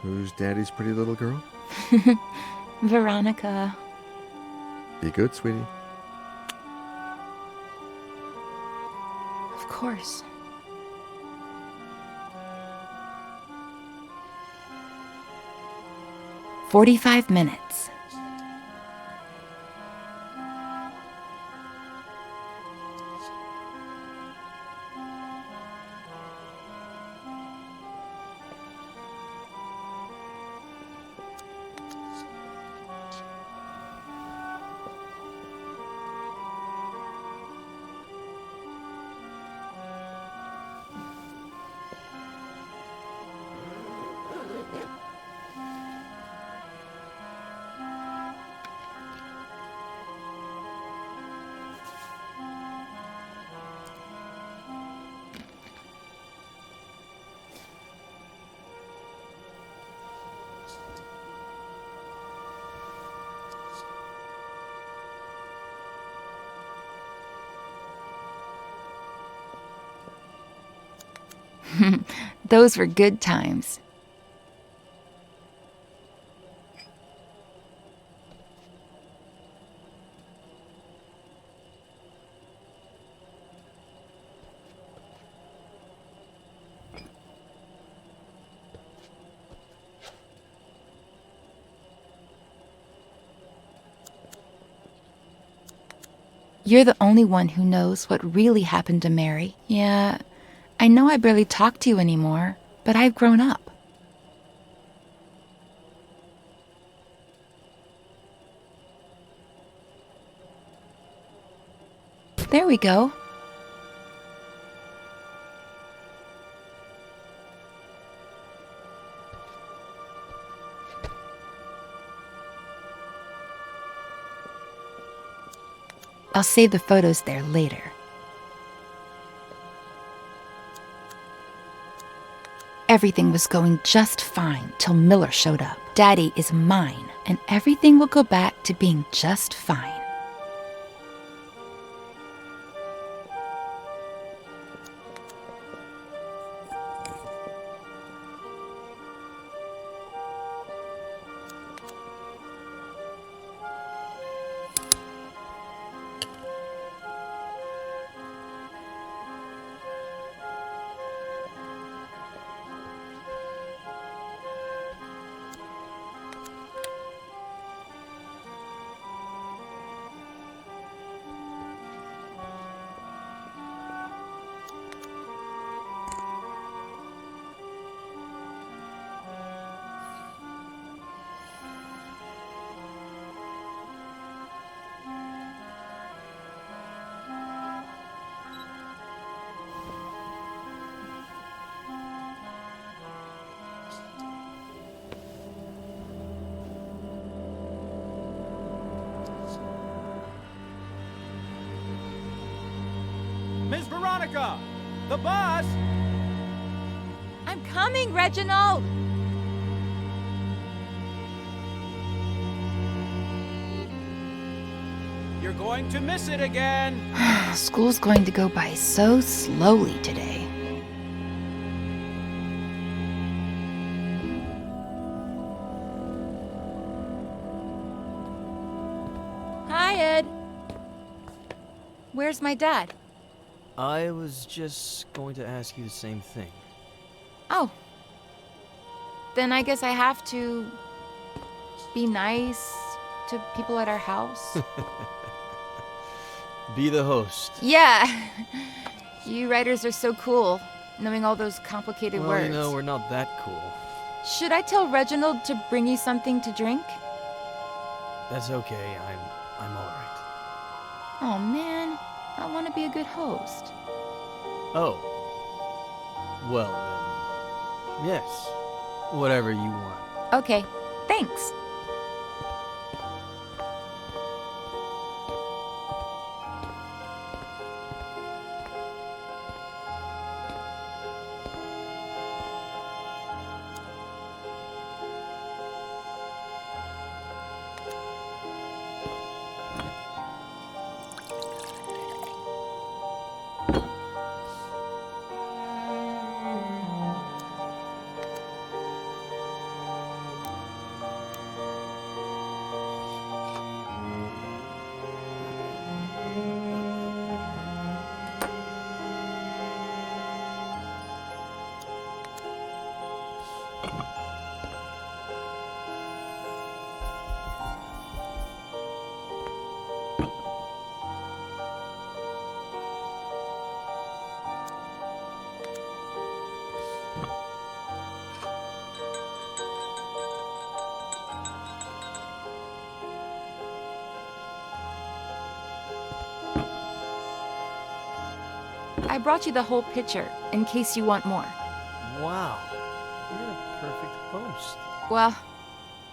Who's Daddy's pretty little girl? Veronica. Be good, sweetie. Of course. "45 minutes. Those were good times. You're the only one who knows what really happened to Mary. Yeah, I know I barely talk to you anymore, but I've grown up. There we go. I'll save the photos there later. Everything was going just fine till Miller showed up. Daddy is mine, and everything will go back to being just fine. Miss Veronica! The bus! I'm coming, Reginald! You're going to miss it again! School's going to go by so slowly today. Hi, Ed. Where's my dad? I was just going to ask you the same thing. Oh. Then I guess I have to be nice to people at our house. Be the host. Yeah. You writers are so cool, knowing all those complicated Well, words. you know, we're not that cool. Should I tell Reginald to bring you something to drink? That's okay. I'm all right. Oh man, I want to be a good host. Oh. Well then. Yes. Whatever you want. Okay, thanks. I brought you the whole picture, in case you want more. Wow. You're the perfect host. Well,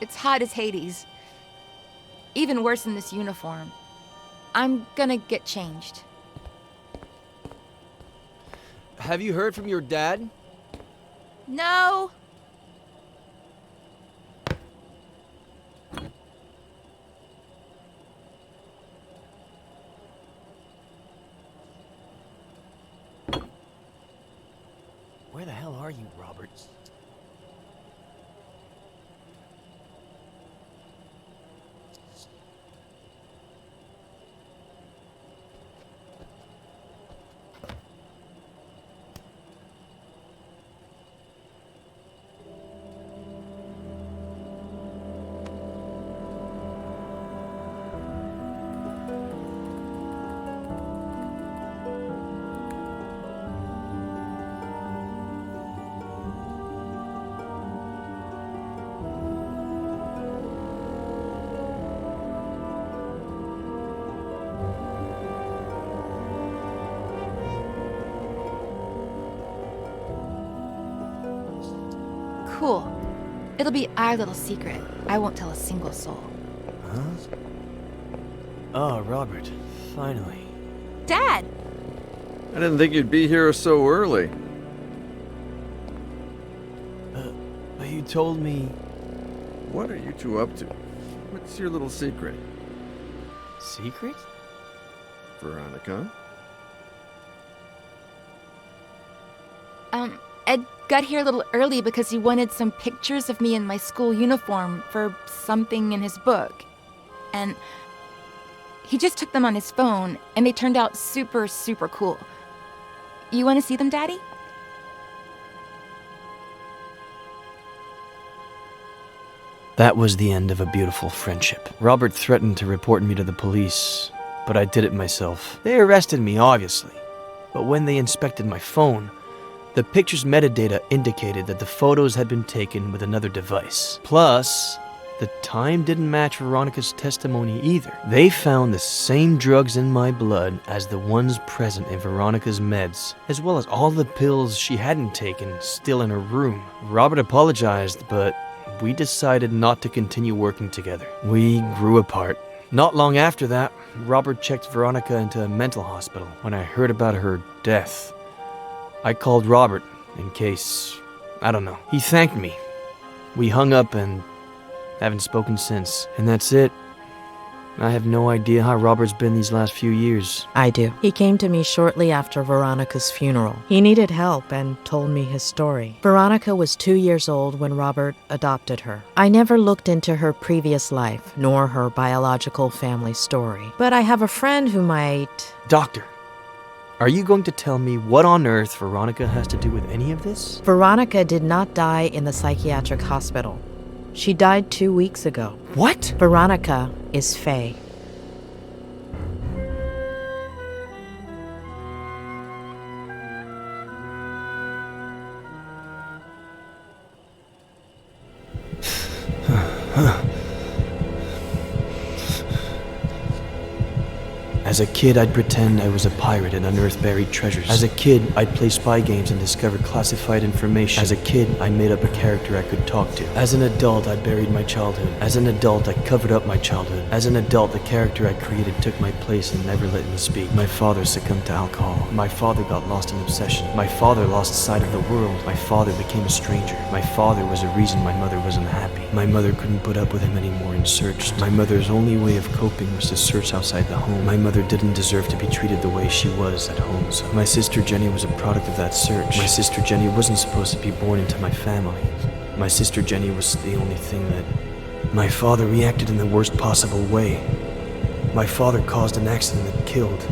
it's hot as Hades. Even worse in this uniform. I'm gonna get changed. Have you heard from your dad? No! Where the hell are you, Robert? Cool. It'll be our little secret. I won't tell a single soul. Huh? Oh, Robert. Finally. Dad! I didn't think you'd be here so early. But you told me... What are you two up to? What's your little secret? Secret? Veronica? Ed got here a little early because he wanted some pictures of me in my school uniform for something in his book. And he just took them on his phone, and they turned out super, super cool. You want to see them, Daddy? That was the end of a beautiful friendship. Robert threatened to report me to the police, but I did it myself. They arrested me, obviously. But when they inspected my phone, the picture's metadata indicated that the photos had been taken with another device. Plus, the time didn't match Veronica's testimony either. They found the same drugs in my blood as the ones present in Veronica's meds, as well as all the pills she hadn't taken still in her room. Robert apologized, but we decided not to continue working together. We grew apart. Not long after that, Robert checked Veronica into a mental hospital. When I heard about her death, I called Robert in case, I don't know. He thanked me. We hung up and haven't spoken since. And that's it. I have no idea how Robert's been these last few years. I do. He came to me shortly after Veronica's funeral. He needed help and told me his story. Veronica was 2 years old when Robert adopted her. I never looked into her previous life, nor her biological family story. But I have a friend who might... Doctor, are you going to tell me what on earth Veronica has to do with any of this? Veronica did not die in the psychiatric hospital. She died 2 weeks ago. What? Veronica is Faye. As a kid, I'd pretend I was a pirate and unearth buried treasures. As a kid, I'd play spy games and discover classified information. As a kid, I made up a character I could talk to. As an adult, I buried my childhood. As an adult, I covered up my childhood. As an adult, the character I created took my place and never let me speak. My father succumbed to alcohol. My father got lost in obsession. My father lost sight of the world. My father became a stranger. My father was a reason my mother wasn't happy. My mother couldn't put up with him anymore and searched. My mother's only way of coping was to search outside the home. My mother didn't deserve to be treated the way she was at home, so my sister Jenny was a product of that search. My sister Jenny wasn't supposed to be born into my family. My sister Jenny was the only thing that... My father reacted in the worst possible way. My father caused an accident that killed.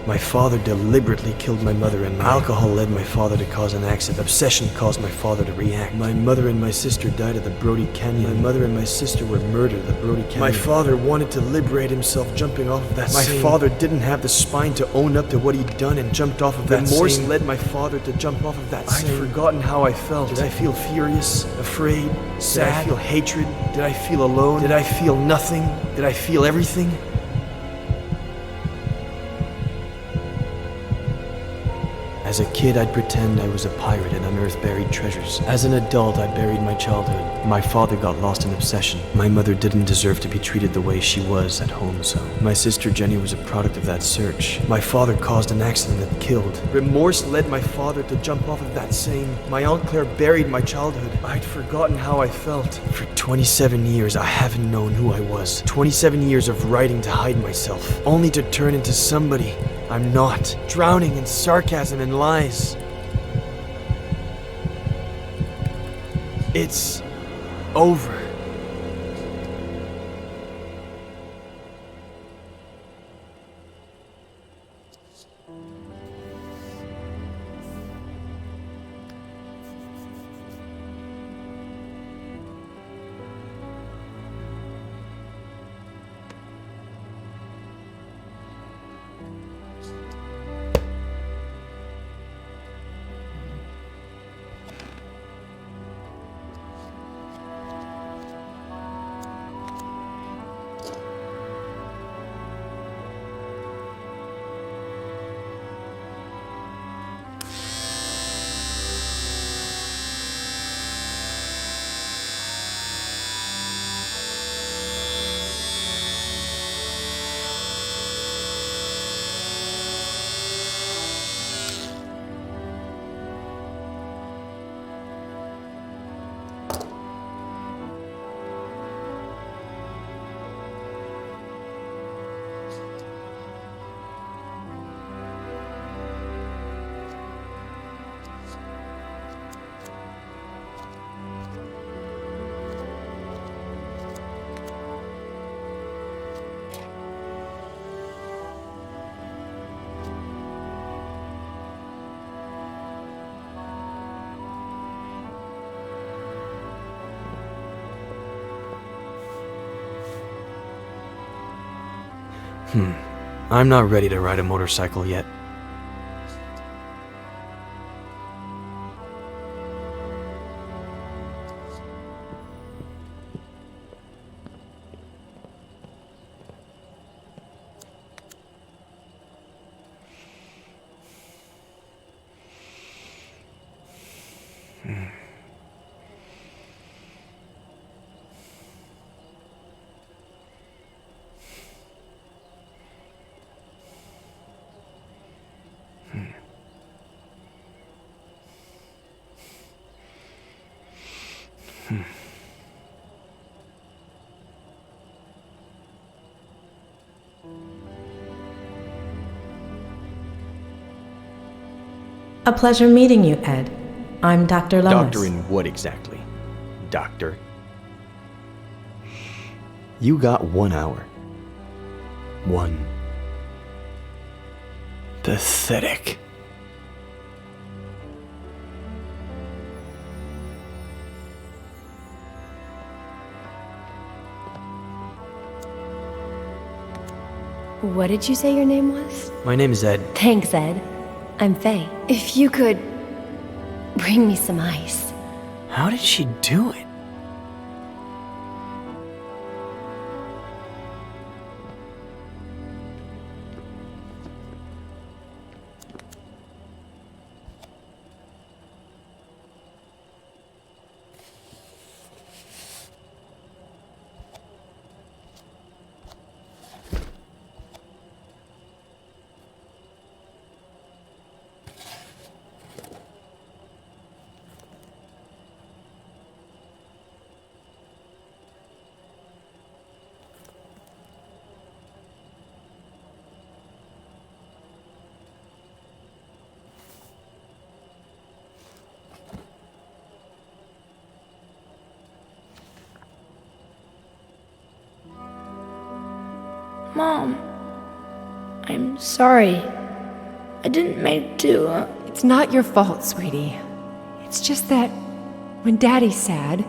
My father deliberately killed my mother and alcohol led my father to cause an accident. Obsession caused my father to react. My mother and my sister died at the Brody Canyon. My mother and my sister were murdered at the Brody Canyon. My father wanted to liberate himself jumping off of that My father didn't have the spine to own up to what he'd done and jumped off of that Remorse led my father to jump off of that I'd forgotten how I felt. Did I feel furious? Afraid? Sad? Did I feel hatred? Did I feel alone? Did I feel nothing? Did I feel everything? As a kid, I'd pretend I was a pirate and unearth buried treasures. As an adult, I buried my childhood. My father got lost in obsession. My mother didn't deserve to be treated the way she was at home, so my sister Jenny was a product of that search. My father caused an accident that killed. Remorse led my father to jump off of that same. My Aunt Claire buried my childhood. I'd forgotten how I felt. For 27 years, I haven't known who I was. 27 years of writing to hide myself, only to turn into somebody I'm not, drowning in sarcasm and lies. It's over. I'm not ready to ride a motorcycle yet. A pleasure meeting you, Ed. I'm Dr. Lomas. Doctor in what exactly? Doctor? You got 1 hour. One. Pathetic. What did you say your name was? My name is Ed. Thanks, Ed. I'm Faye. If you could bring me some ice. How did she do it? Mom, I'm sorry. I didn't mean to. It's not your fault, sweetie. It's just that when Daddy's sad,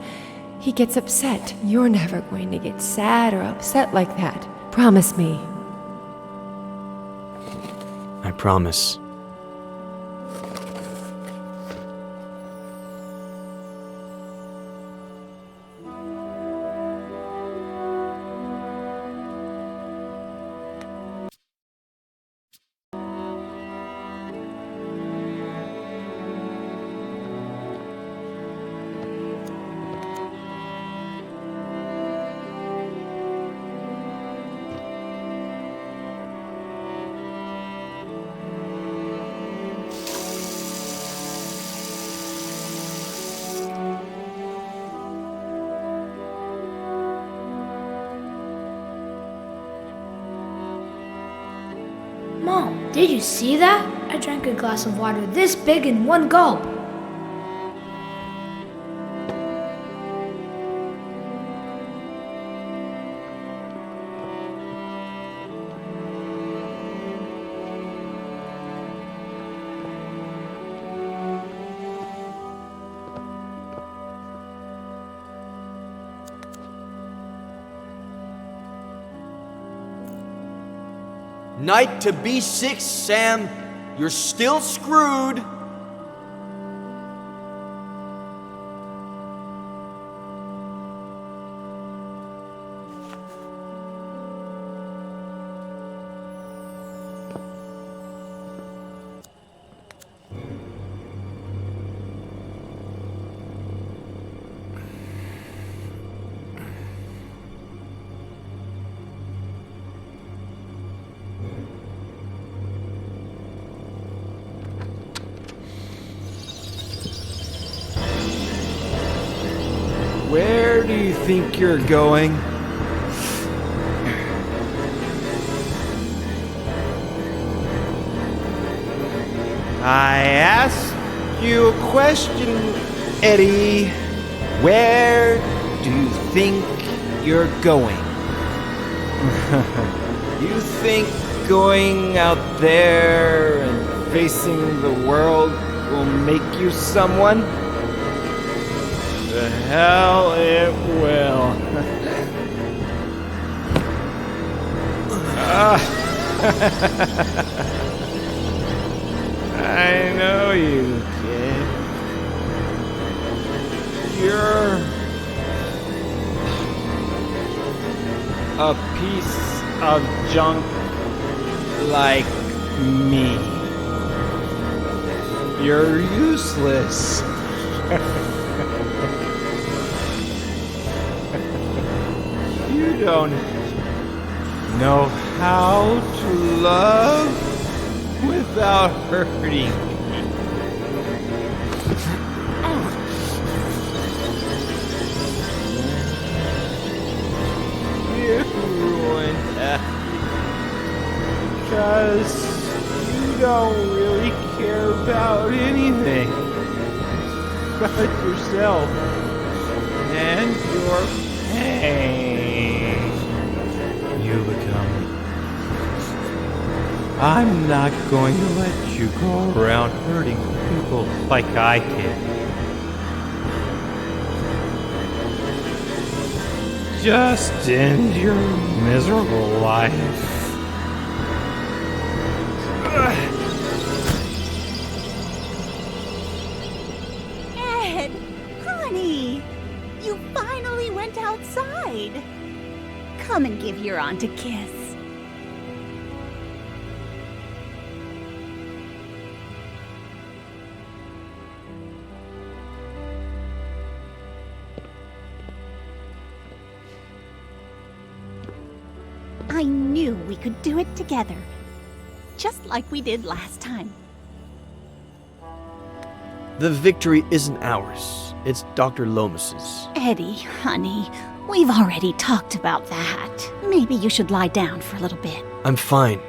he gets upset. You're never going to get sad or upset like that. Promise me. I promise. Mom, did you see that? I drank a glass of water this big in one gulp. Knight to B6, Sam. You're still screwed. Where do you think you're going? I ask you a question, Eddie. Where do you think you're going? You think going out there and facing the world will make you someone? The hell it will. I know you, kid. You're a piece of junk like me. You're useless. You don't know how to love without hurting me. You ruined that because you don't really care about anything but yourself and your pain. You become. I'm not going to let you go around hurting people like I did. Just end your miserable life. Ed, honey, you finally went outside. Come and give your aunt a kiss. I knew we could do it together, just like we did last time. The victory isn't ours. It's Dr. Lomas's. Eddie, honey, we've already talked about that. Maybe you should lie down for a little bit. I'm fine.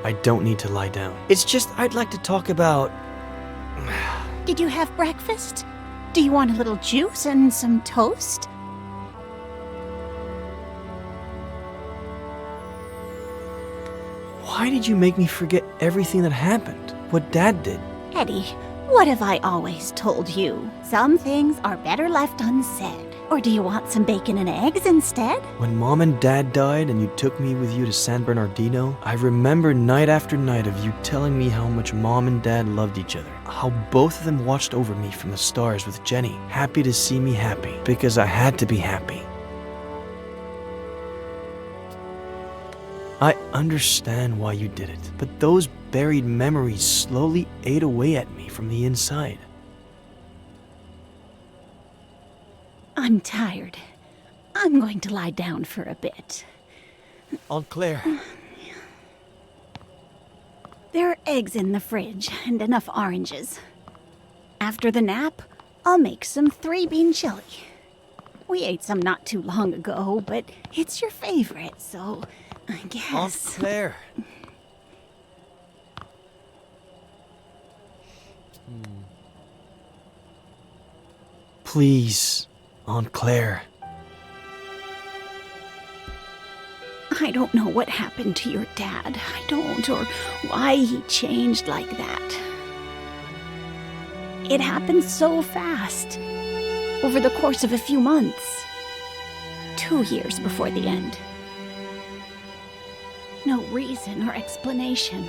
I don't need to lie down. It's just I'd like to talk about... Did you have breakfast? Do you want a little juice and some toast? Why did you make me forget everything that happened? What Dad did? Eddie, what have I always told you? Some things are better left unsaid. Or do you want some bacon and eggs instead? When Mom and Dad died and you took me with you to San Bernardino, I remember night after night of you telling me how much Mom and Dad loved each other. How both of them watched over me from the stars with Jenny, happy to see me happy, because I had to be happy. I understand why you did it, but those buried memories slowly ate away at me from the inside. I'm tired. I'm going to lie down for a bit. Aunt Claire. There are eggs in the fridge and enough oranges. After the nap, I'll make some 3-bean chili. We ate some not too long ago, but it's your favorite, so I guess... Aunt Claire. Please, Aunt Claire. I don't know what happened to your dad. I don't, or why he changed like that. It happened so fast. Over the course of a few months. 2 years before the end. No reason or explanation.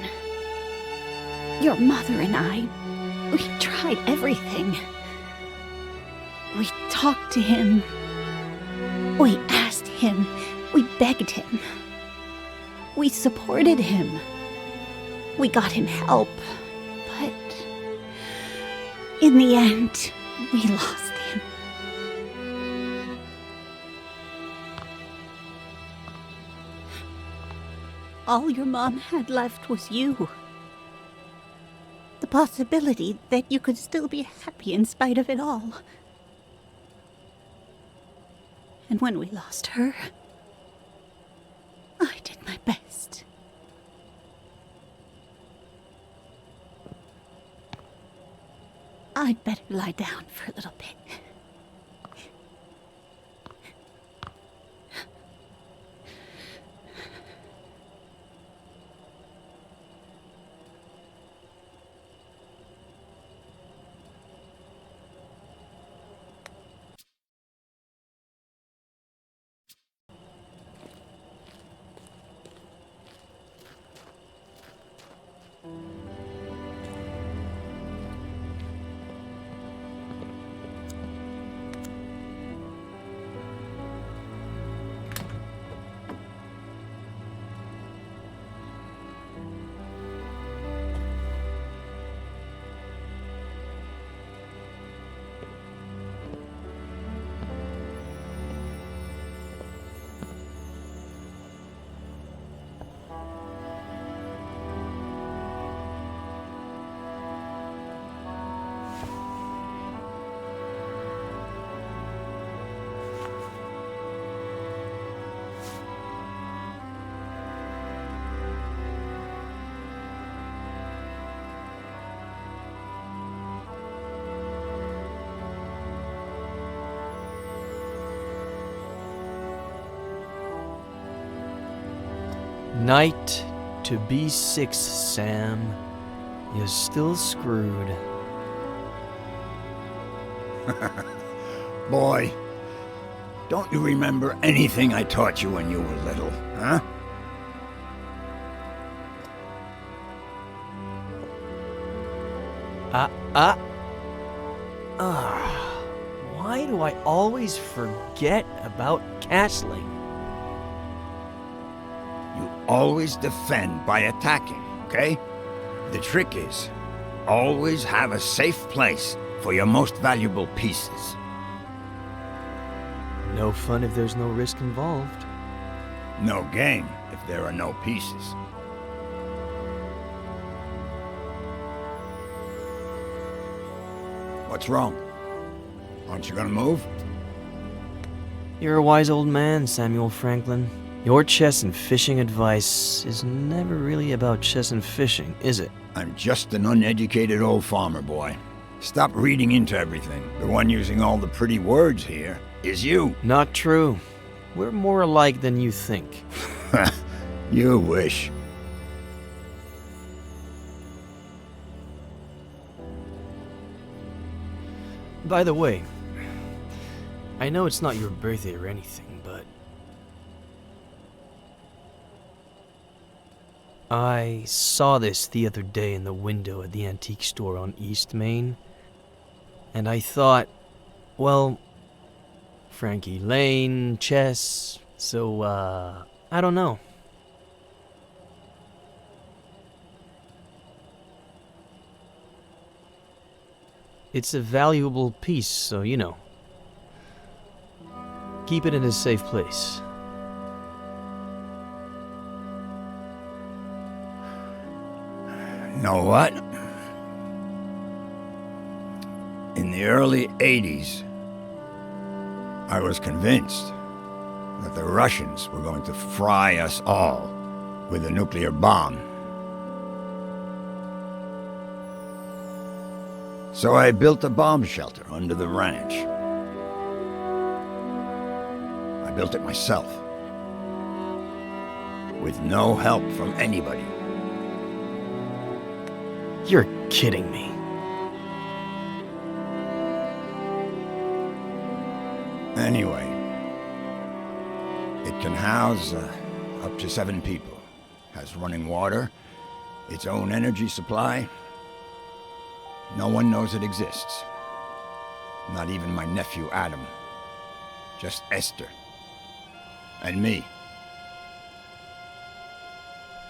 Your mother and I, we tried everything. We talked to him. We asked him. We begged him. We supported him. We got him help. But in the end, we lost him. All your mom had left was you. The possibility that you could still be happy in spite of it all. And when we lost her, I did my best. I'd better lie down for a little bit. Knight to B6, Sam. You're still screwed. Boy, don't you remember anything I taught you when you were little, huh? Why do I always forget about castling? You always defend by attacking, okay? The trick is, always have a safe place for your most valuable pieces. No fun if there's no risk involved. No game if there are no pieces. What's wrong? Aren't you gonna move? You're a wise old man, Samuel Franklin. Your chess and fishing advice is never really about chess and fishing, is it? I'm just an uneducated old farmer boy. Stop reading into everything. The one using all the pretty words here is you. Not true. We're more alike than you think. You wish. By the way, I know it's not your birthday or anything, but I saw this the other day in the window at the antique store on East Main, and I thought, well, Frankie Lane, chess, so, I don't know. It's a valuable piece, so, you know. Keep it in a safe place. Know what? In the early 80s, I was convinced that the Russians were going to fry us all with a nuclear bomb. So I built a bomb shelter under the ranch. I built it myself, with no help from anybody. You're kidding me. Anyway, it can house up to 7 people. Has running water, its own energy supply. No one knows it exists. Not even my nephew Adam. Just Esther. And me.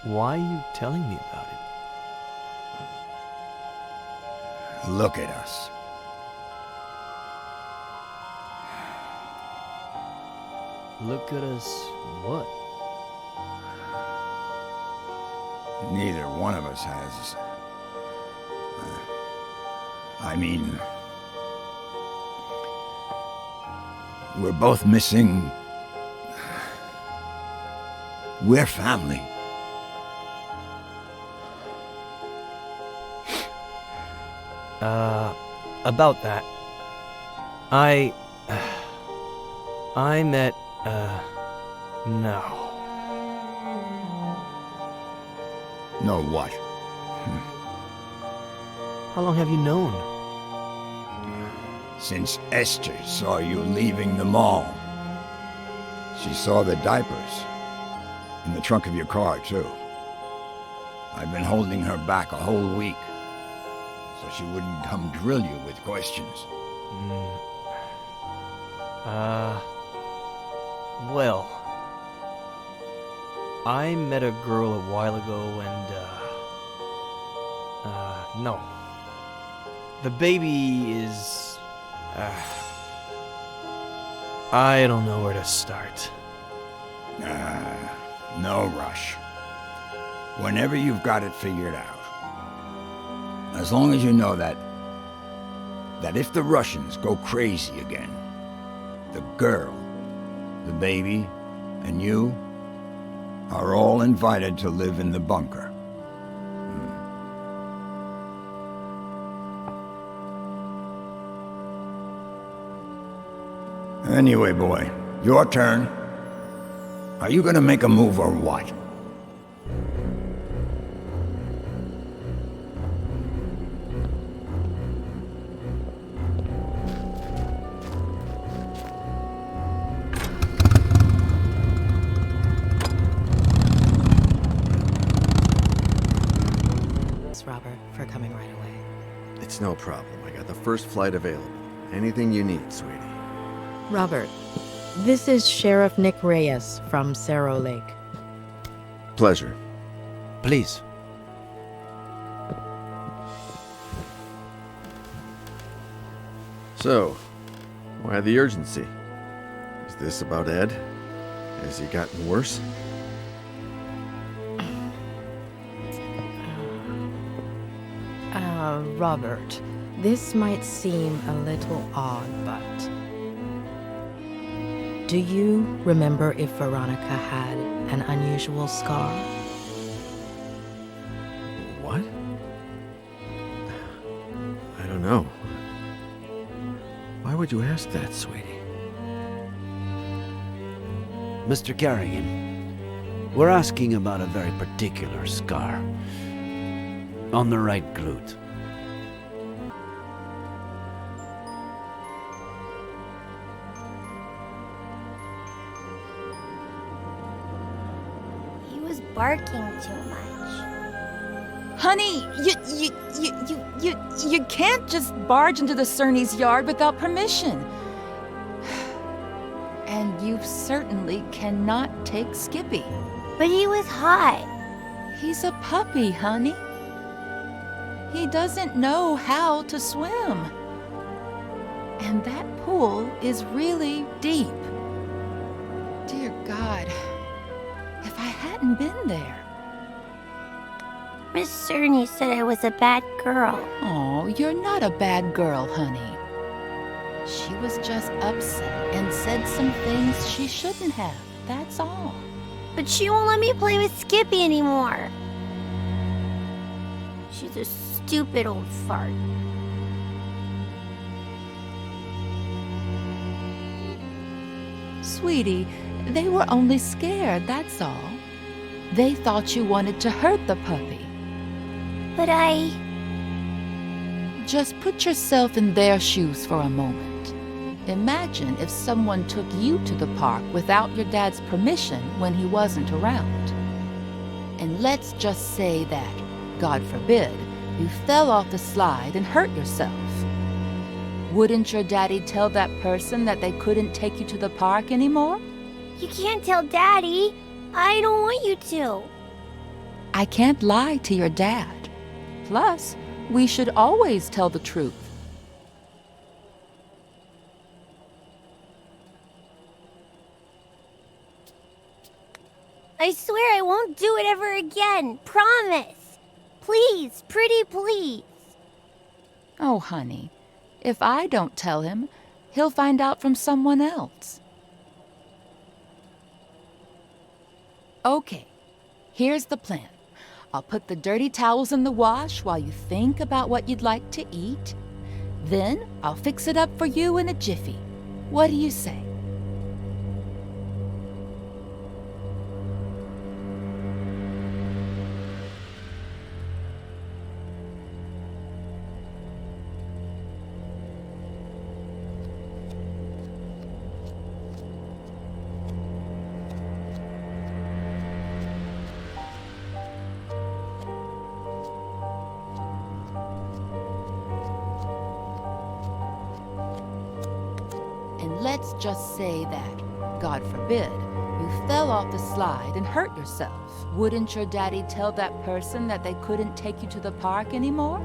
Why are you telling me about it? Look at us. Look at us what? Neither one of us has... I mean... We're both missing... We're family. About that. I met, no. No what? How long have you known? Since Esther saw you leaving the mall. She saw the diapers. In the trunk of your car, too. I've been holding her back a whole week. So she wouldn't come drill you with questions. Well, I met a girl a while ago and, no. The baby is, I don't know where to start. No rush. Whenever you've got it figured out. As long as you know that if the Russians go crazy again, the girl, the baby, and you are all invited to live in the bunker. Anyway, boy, your turn. Are you gonna make a move or what? It's no problem. I got the first flight available. Anything you need, sweetie. Robert, this is Sheriff Nick Reyes from Cerro Lake. Pleasure. Please. So, why the urgency? Is this about Ed? Has he gotten worse? Robert, this might seem a little odd, but... Do you remember if Veronica had an unusual scar? What? I don't know. Why would you ask that, sweetie? Mr. Carrigan, we're asking about a very particular scar. On the right glute. He was barking too much. Honey, you can't just barge into the Cerny's yard without permission. And you certainly cannot take Skippy. But he was hot. He's a puppy, honey. He doesn't know how to swim. And that pool is really deep. Dear God, if I hadn't been there. Miss Cerny said I was a bad girl. Oh, you're not a bad girl, honey. She was just upset and said some things she shouldn't have. That's all. But she won't let me play with Skippy anymore. She's a stupid old fart. Sweetie, they were only scared, that's all. They thought you wanted to hurt the puppy. But I... Just put yourself in their shoes for a moment. Imagine if someone took you to the park without your dad's permission when he wasn't around. And let's just say that, God forbid, you fell off the slide and hurt yourself. Wouldn't your daddy tell that person that they couldn't take you to the park anymore? You can't tell Daddy. I don't want you to. I can't lie to your dad. Plus, we should always tell the truth. I swear I won't do it ever again. Promise. Please, pretty please. Oh, honey, if I don't tell him, he'll find out from someone else. Okay, here's the plan. I'll put the dirty towels in the wash while you think about what you'd like to eat. Then I'll fix it up for you in a jiffy. What do you say? Let's just say that, God forbid, you fell off the slide and hurt yourself. Wouldn't your daddy tell that person that they couldn't take you to the park anymore?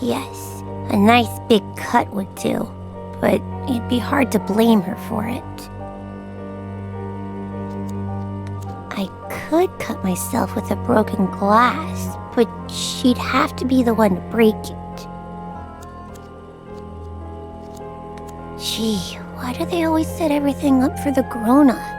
Yes, a nice big cut would do, but it'd be hard to blame her for it. I could cut myself with a broken glass, but she'd have to be the one to break it. Gee, why do they always set everything up for the grown-ups?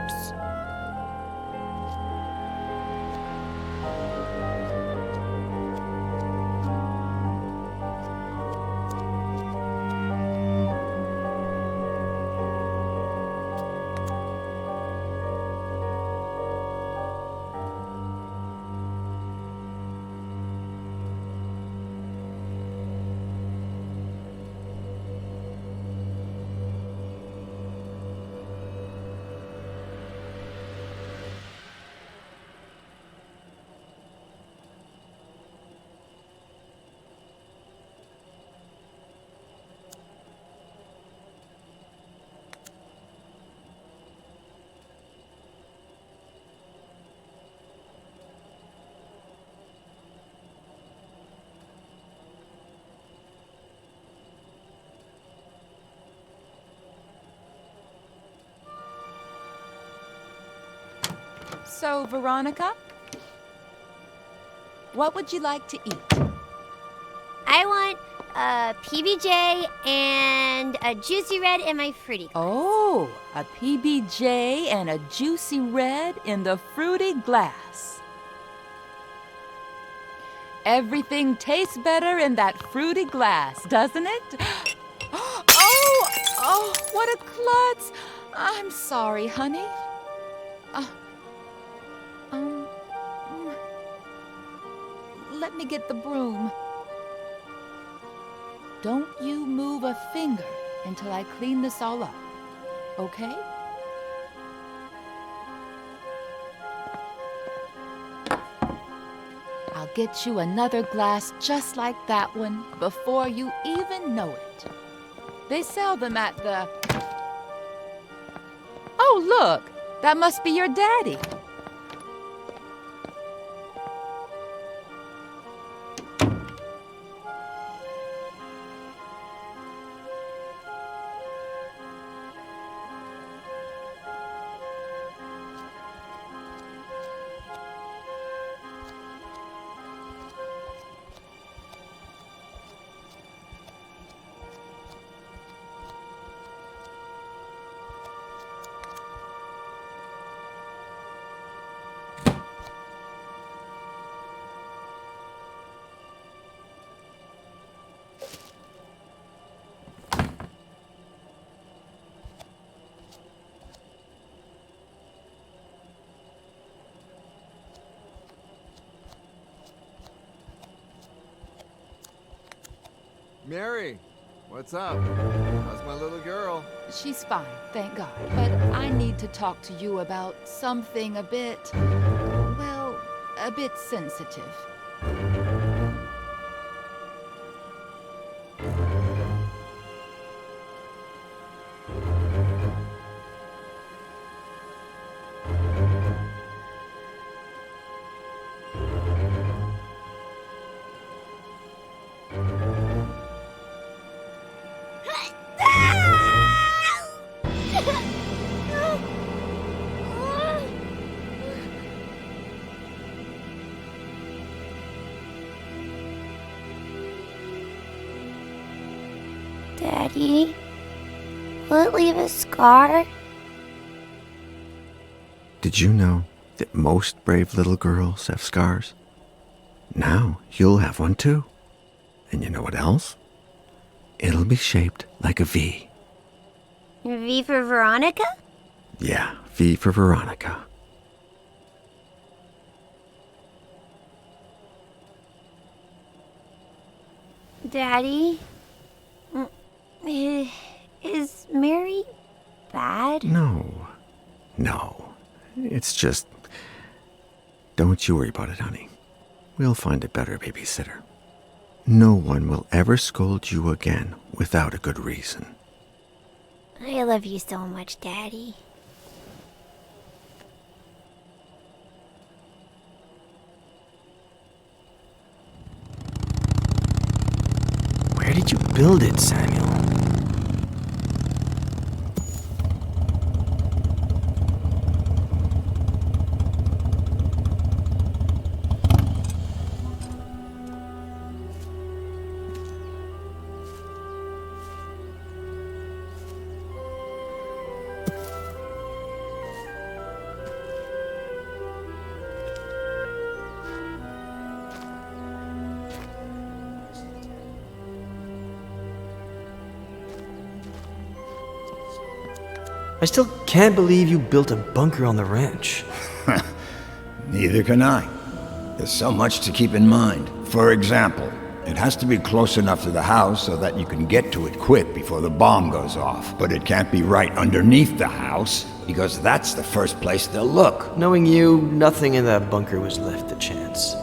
So, Veronica, what would you like to eat? I want a PBJ and a juicy red in my fruity glass. Oh, a PBJ and a juicy red in the fruity glass. Everything tastes better in that fruity glass, doesn't it? Oh, what a klutz! I'm sorry, honey. Let me get the broom. Don't you move a finger until I clean this all up, okay? I'll get you another glass just like that one before you even know it. They sell them at the... Oh, look! That must be your daddy. Mary, what's up? How's my little girl? She's fine, thank God. But I need to talk to you about something a bit, well, a bit sensitive. Daddy, will it leave a scar? Did you know that most brave little girls have scars? Now you'll have one too. And you know what else? It'll be shaped like a V. V for Veronica? Yeah, V for Veronica. Daddy, is Mary bad? No. It's just... Don't you worry about it, honey. We'll find a better babysitter. No one will ever scold you again without a good reason. I love you so much, Daddy. Where did you build it, Samuel? I still can't believe you built a bunker on the ranch. Neither can I. There's so much to keep in mind. For example, it has to be close enough to the house so that you can get to it quick before the bomb goes off. But it can't be right underneath the house, because that's the first place they'll look. Knowing you, nothing in that bunker was left to chance.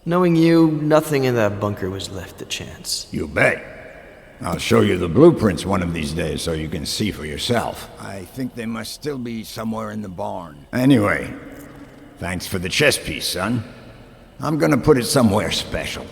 Knowing you, nothing in that bunker was left to chance. You bet. I'll show you the blueprints one of these days so you can see for yourself. I think they must still be somewhere in the barn. Anyway, thanks for the chess piece, son. I'm gonna put it somewhere special.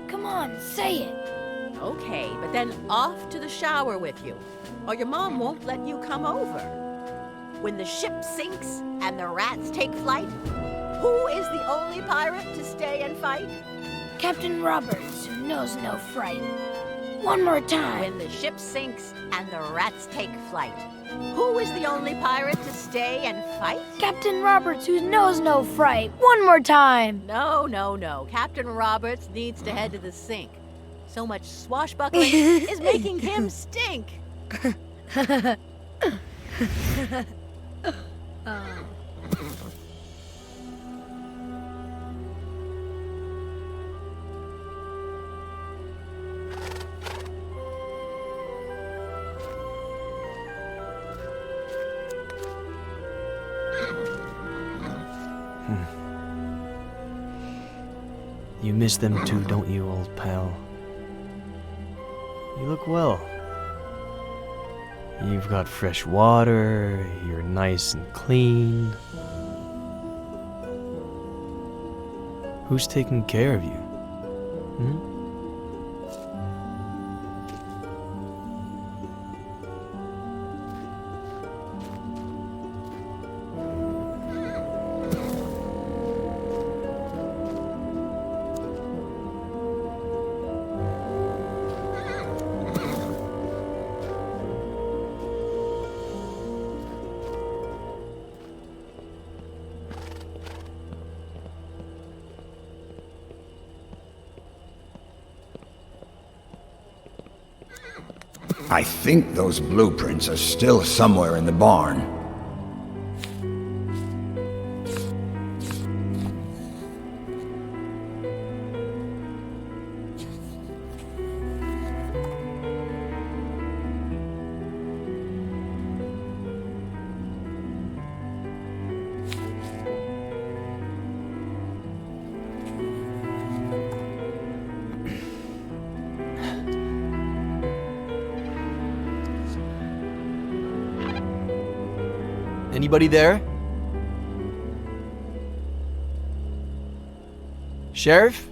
Come on, say it. Okay, but then off to the shower with you, or your mom won't let you come over. When the ship sinks and the rats take flight, who is the only pirate to stay and fight? Captain Roberts, who knows no fright. One more time. When the ship sinks and the rats take flight, who is the only pirate to stay and fight? Captain Roberts, who knows no fright. One more time. No, no, no. Captain Roberts needs to head to the sink. So much swashbuckling is making him stink. You miss them too, don't you, old pal? You look well. You've got fresh water, you're nice and clean. Who's taking care of you? Hmm? I think those blueprints are still somewhere in the barn. Anybody there? Sheriff?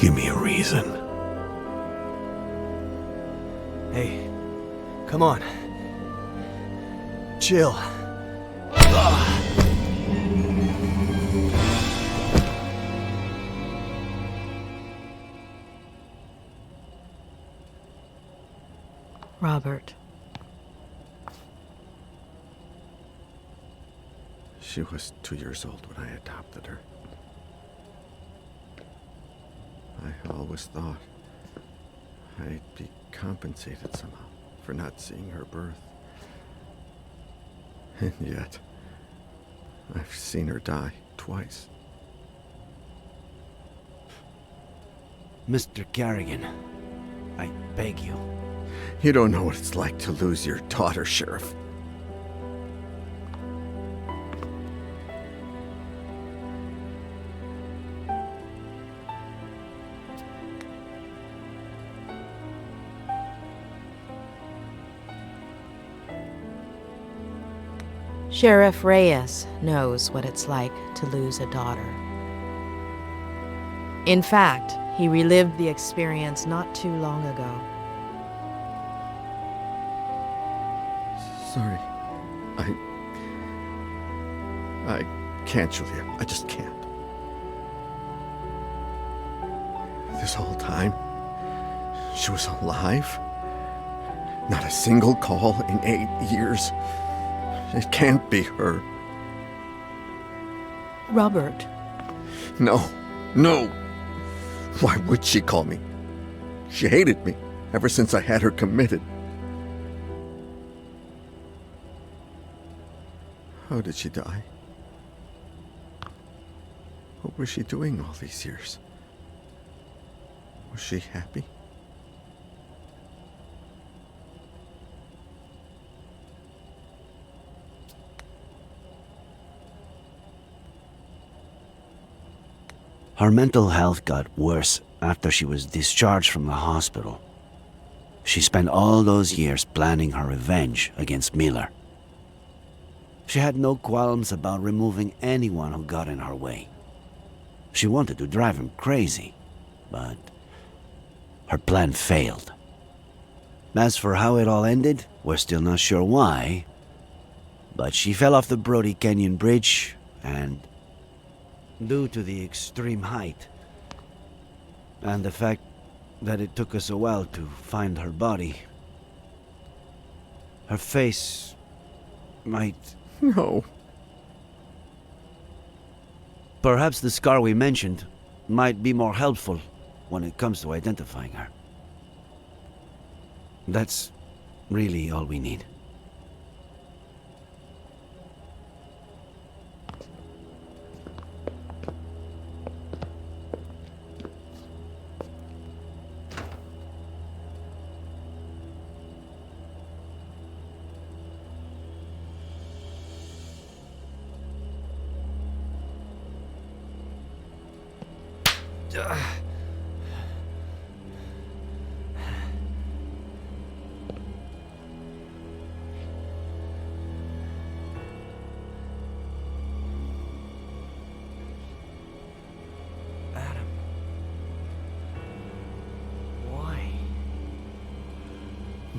Give me a reason. Hey, come on. Chill. Robert. She was 2 years old when I adopted her. I always thought I'd be compensated somehow for not seeing her birth. And yet, I've seen her die twice. Mr. Carrigan, I beg you. You don't know what it's like to lose your daughter, Sheriff. Sheriff Reyes knows what it's like to lose a daughter. In fact, he relived the experience not too long ago. Sorry. I can't, Julia. I just can't. This whole time, she was alive. Not a single call in 8 years. It can't be her. Robert. No. Why would she call me? She hated me ever since I had her committed. How did she die? What was she doing all these years? Was she happy? Her mental health got worse after she was discharged from the hospital. She spent all those years planning her revenge against Miller. She had no qualms about removing anyone who got in her way. She wanted to drive him crazy, but her plan failed. As for how it all ended, we're still not sure why, but she fell off the Brody Canyon Bridge, and due to the extreme height, and the fact that it took us a while to find her body, her face might... No. Perhaps the scar we mentioned might be more helpful when it comes to identifying her. That's really all we need.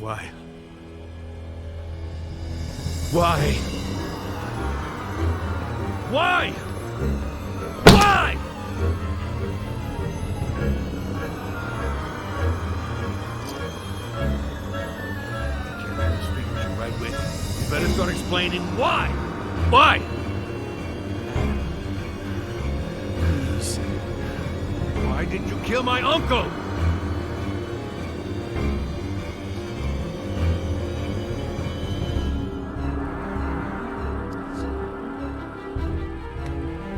Why? Why? Why? Why? Speakers you're right with. You better start explaining why. Why? Please. Why did you kill my uncle?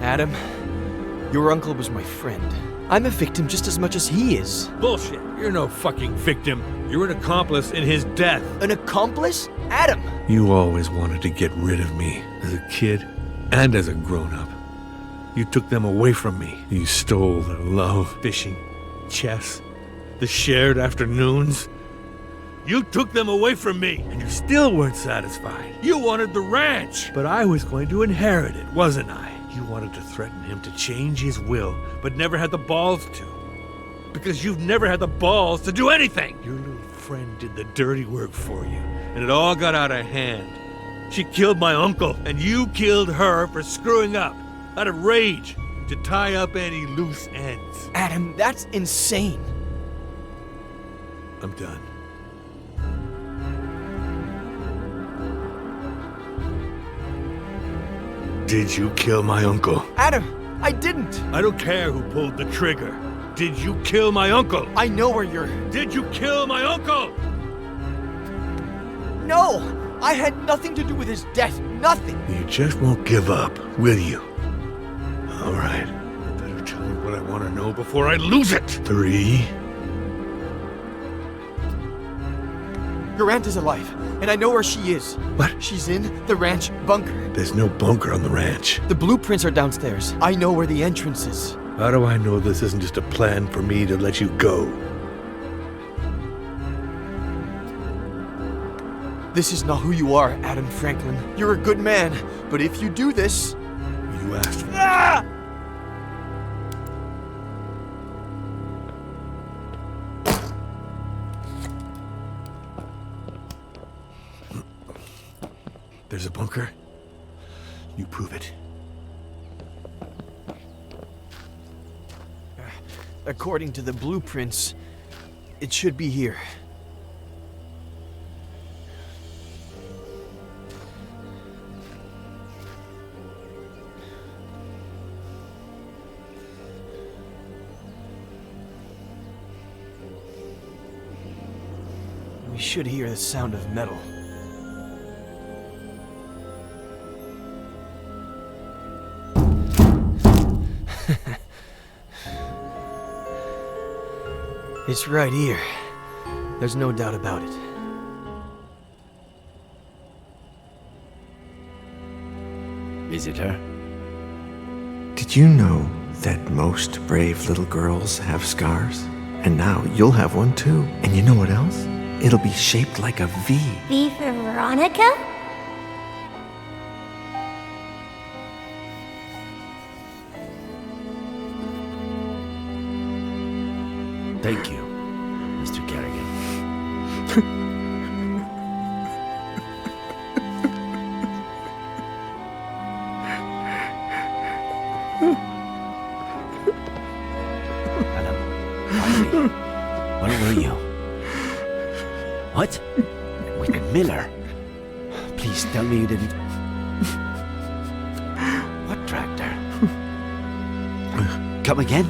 Adam, your uncle was my friend. I'm a victim just as much as he is. Bullshit. You're no fucking victim. You're an accomplice in his death. An accomplice? Adam! You always wanted to get rid of me, as a kid and as a grown-up. You took them away from me. You stole their love, fishing, chess, the shared afternoons. You took them away from me, and you still weren't satisfied. You wanted the ranch, but I was going to inherit it, wasn't I? You wanted to threaten him to change his will, but never had the balls to. Because you've never had the balls to do anything. Your little friend did the dirty work for you, and it all got out of hand. She killed my uncle, and you killed her for screwing up, out of rage, to tie up any loose ends. Adam, that's insane. I'm done. Did you kill my uncle? Adam, I didn't. I don't care who pulled the trigger. Did you kill my uncle? I know where you're... Did you kill my uncle? No, I had nothing to do with his death. Nothing. You just won't give up, will you? All right. Better tell me what I want to know before I lose it. 3. Your aunt is alive, and I know where she is. What? She's in the ranch bunker. There's no bunker on the ranch. The blueprints are downstairs. I know where the entrance is. How do I know this isn't just a plan for me to let you go? This is not who you are, Adam Franklin. You're a good man, but if you do this... You asked for it. There's a bunker? You prove it. According to the blueprints, it should be here. We should hear the sound of metal. It's right here. There's no doubt about it. Is it her? Did you know that most brave little girls have scars? And now you'll have one too. And you know what else? It'll be shaped like a V. V for Veronica? Thank you, Mr. Kerrigan. Adam, finally. Where were you? What? With Miller? Please tell me you didn't... What tractor? Come again?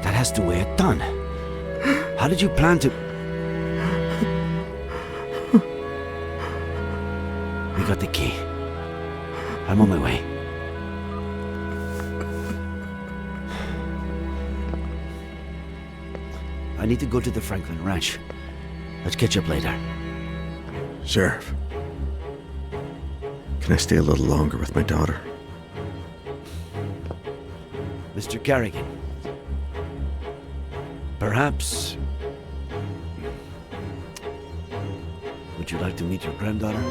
That has to weigh a ton. How did you plan to... We got the key. I'm on my way. I need to go to the Franklin Ranch. Let's catch up later. Sheriff, can I stay a little longer with my daughter? Mr. Kerrigan, perhaps... Would you like to meet your granddaughter?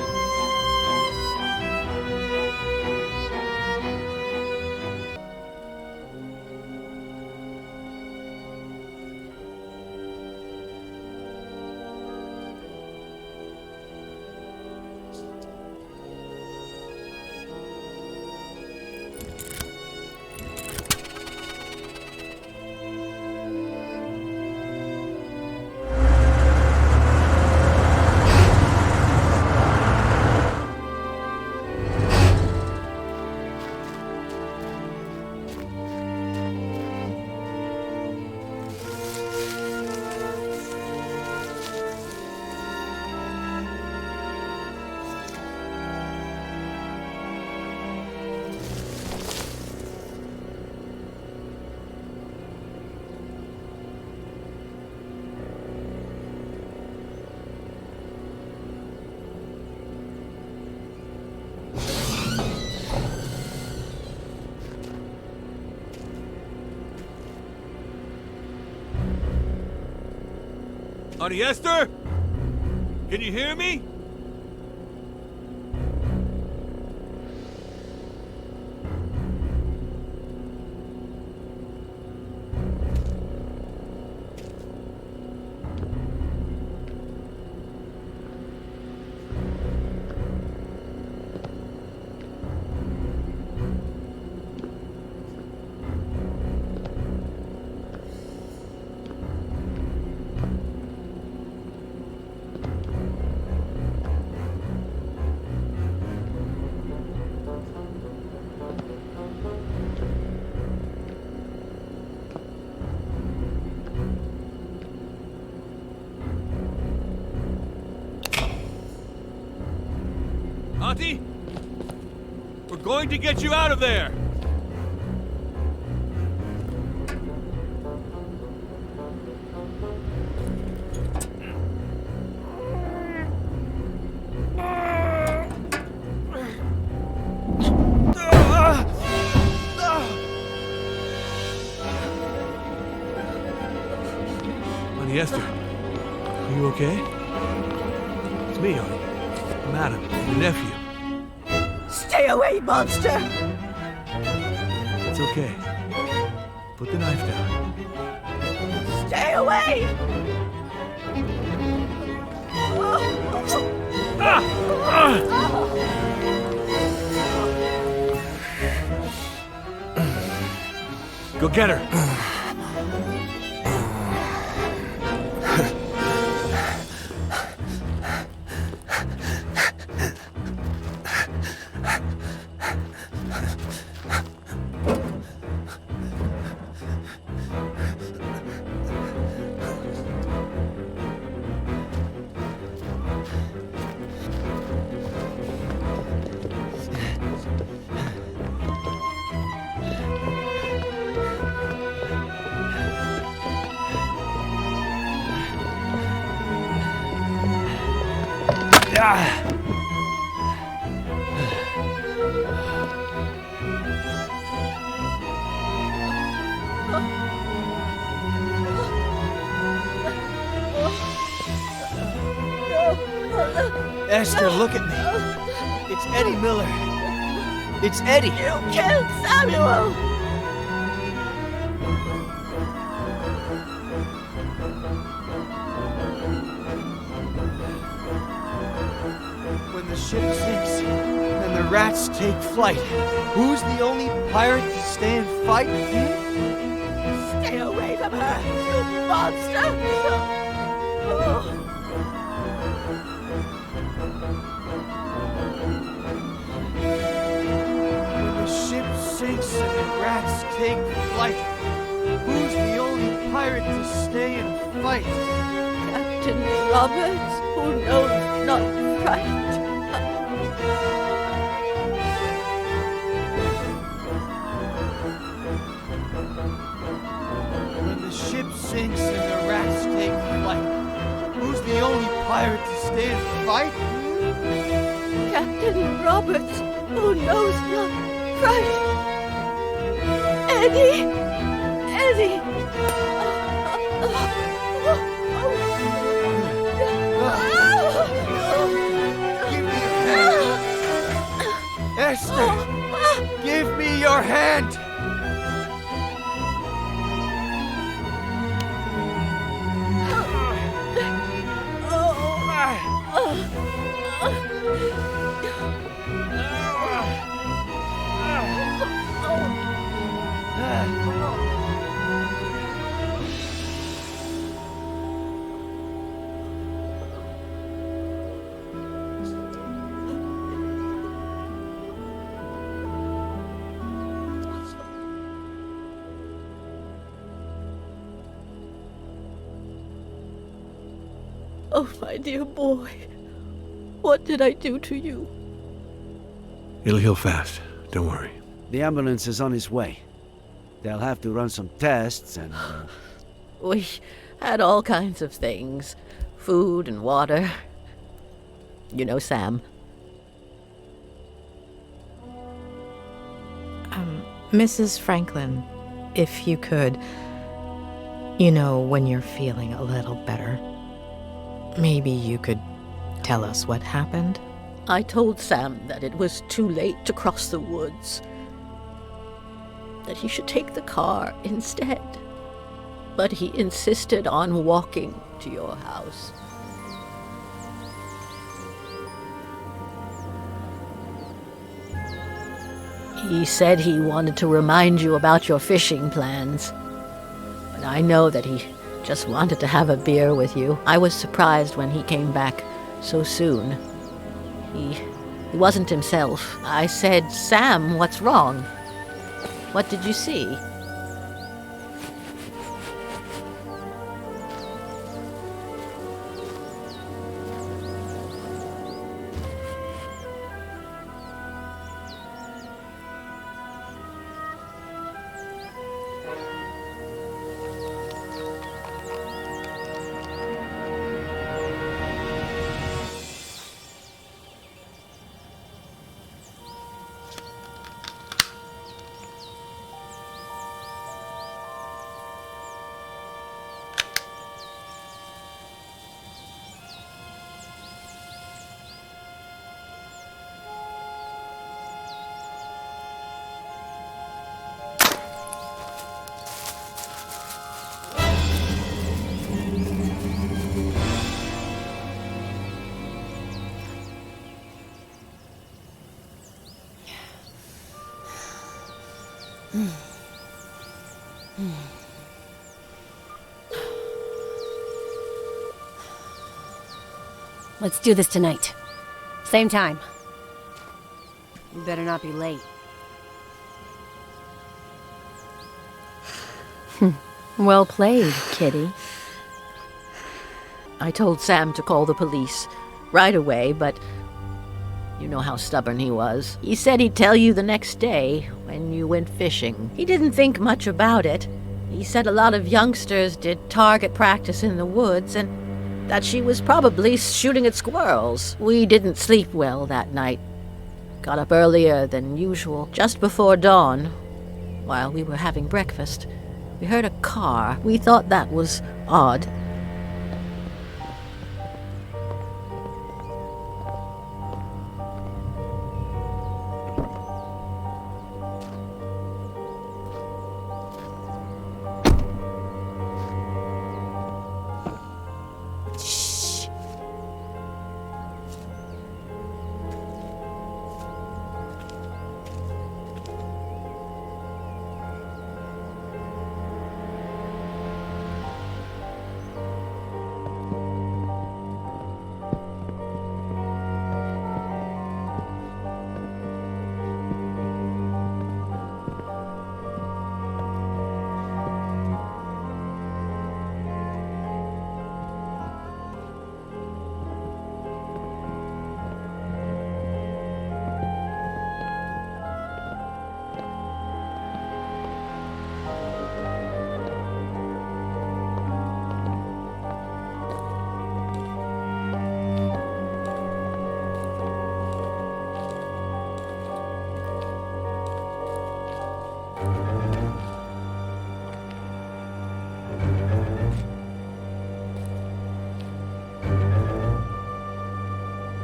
Auntie Esther? Can you hear me? Auntie? We're going to get you out of there! Honey Esther, are you okay? It's me, honey. I'm Adam, your nephew. Stay away, monster! It's okay. Put the knife down. Stay away! Go get her! Esther, look at me. It's Eddie Miller. It's Eddie. You killed Samuel! When the ship sinks and the rats take flight, who's the only pirate to stay and fight? Stay away from her, you monster! When the ship sinks and the rats take flight, who's the only pirate to stay and fight? Captain Roberts, who knows not right. When the ship sinks and the rats take flight, who's the only pirate to stay and fight? Captain Roberts, who knows not right. Eddie! Eddie! Give me your hand! Esther! Give me your hand! Oh, my dear boy. What did I do to you? It'll heal fast. Don't worry. The ambulance is on its way. They'll have to run some tests and... We had all kinds of things. Food and water. You know Sam. Mrs. Franklin, if you could, you know, when you're feeling a little better, maybe you could tell us what happened? I told Sam that it was too late to cross the woods. That he should take the car instead. But he insisted on walking to your house. He said he wanted to remind you about your fishing plans. But I know that he just wanted to have a beer with you. I was surprised when he came back so soon. He wasn't himself. I said, Sam, what's wrong? What did you see? Let's do this tonight. Same time. You better not be late. Well played, Kitty. I told Sam to call the police right away, but you know how stubborn he was. He said he'd tell you the next day when you went fishing. He didn't think much about it. He said a lot of youngsters did target practice in the woods and that she was probably shooting at squirrels. We didn't sleep well that night. Got up earlier than usual, just before dawn, while we were having breakfast. We heard a car. We thought that was odd.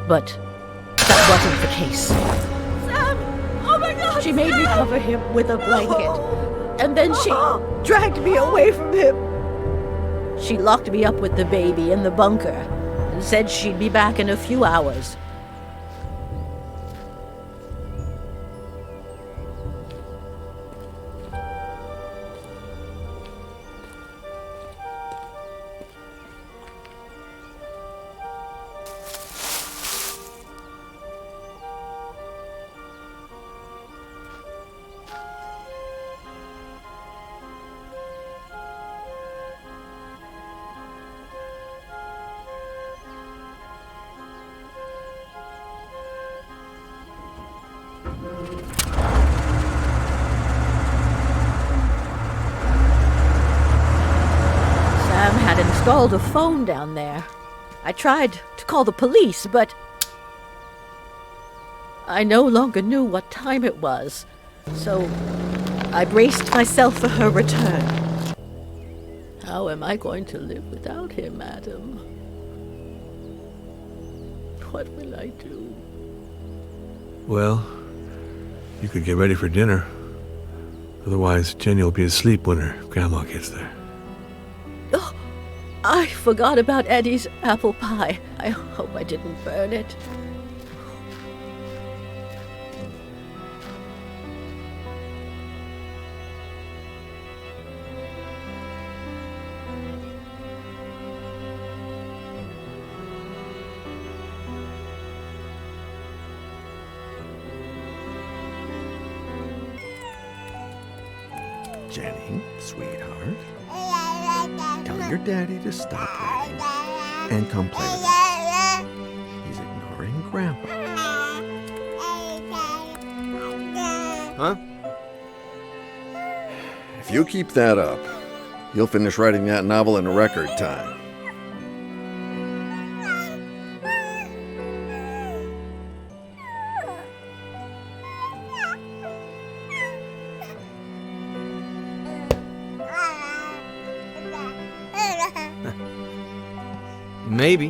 But that wasn't the case. Sam! Oh my God! She made me cover him with a blanket. And then she dragged me away from him. She locked me up with the baby in the bunker and said she'd be back in a few hours. Sam had installed a phone down there. I tried to call the police, but I no longer knew what time it was, so I braced myself for her return. How am I going to live without him, Adam? What will I do? Well, you could get ready for dinner. Otherwise, Jenny will be asleep when her grandma gets there. Oh, I forgot about Eddie's apple pie. I hope I didn't burn it. Jenny, sweetheart, tell your daddy to stop writing and come play with us. He's ignoring Grandpa. Huh? If you keep that up, you'll finish writing that novel in record time. Maybe.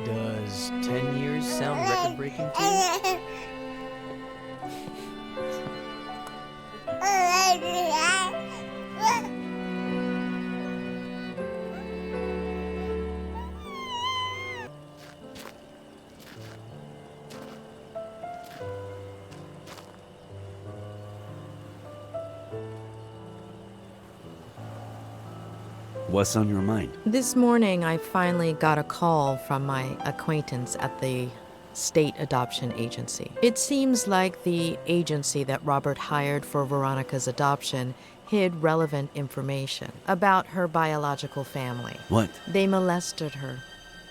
Does 10 years sound record-breaking to you? What's on your mind? This morning, I finally got a call from my acquaintance at the state adoption agency. It seems like the agency that Robert hired for Veronica's adoption hid relevant information about her biological family. What? They molested her.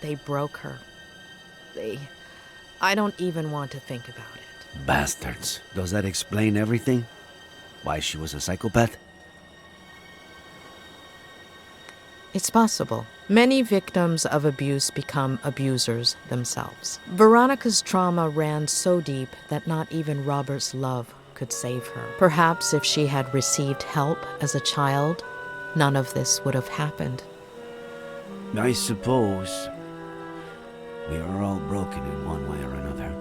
They broke her. I don't even want to think about it. Bastards. Does that explain everything? Why she was a psychopath? It's possible. Many victims of abuse become abusers themselves. Veronica's trauma ran so deep that not even Robert's love could save her. Perhaps if she had received help as a child, none of this would have happened. I suppose we are all broken in one way or another.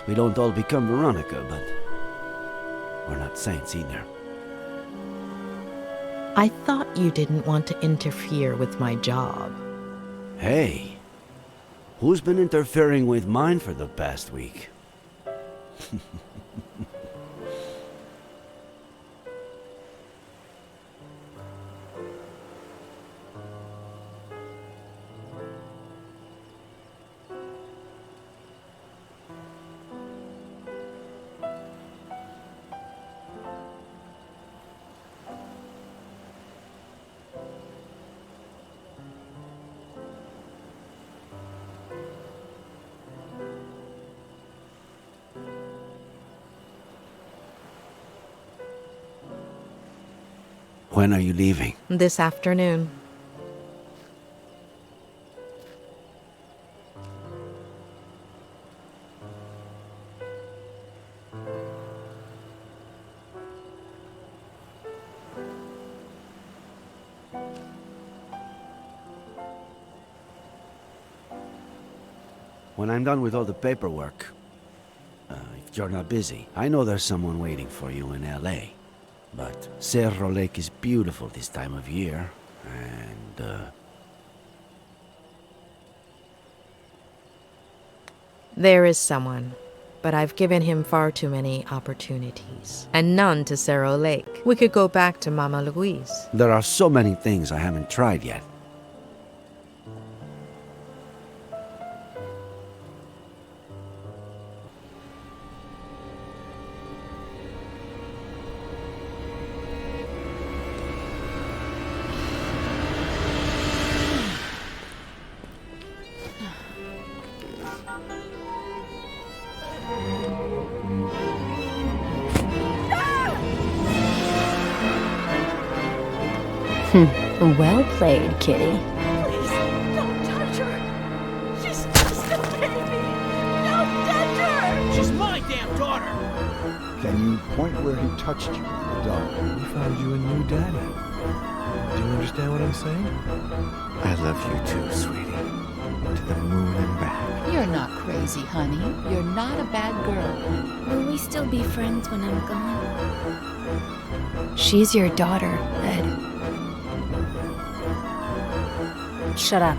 We don't all become Veronica, but we're not saints either. I thought you didn't want to interfere with my job. Hey, who's been interfering with mine for the past week? When are you leaving? This afternoon. When I'm done with all the paperwork, if you're not busy, I know there's someone waiting for you in L.A., but Cerro Lake is beautiful this time of year, and, There is someone, but I've given him far too many opportunities, and none to Cerro Lake. We could go back to Mama Louise. there are so many things I haven't tried yet. Well played, kitty. Please, don't touch her. She's just a baby. Don't touch her. She's my damn daughter. Can you point where he touched you in the dark? We found you a new daddy. Do you understand what I'm saying? I love you too, sweetie. To the moon and back. You're not crazy, honey. You're not a bad girl. Will we still be friends when I'm gone? She's your daughter, Ed. Shut up.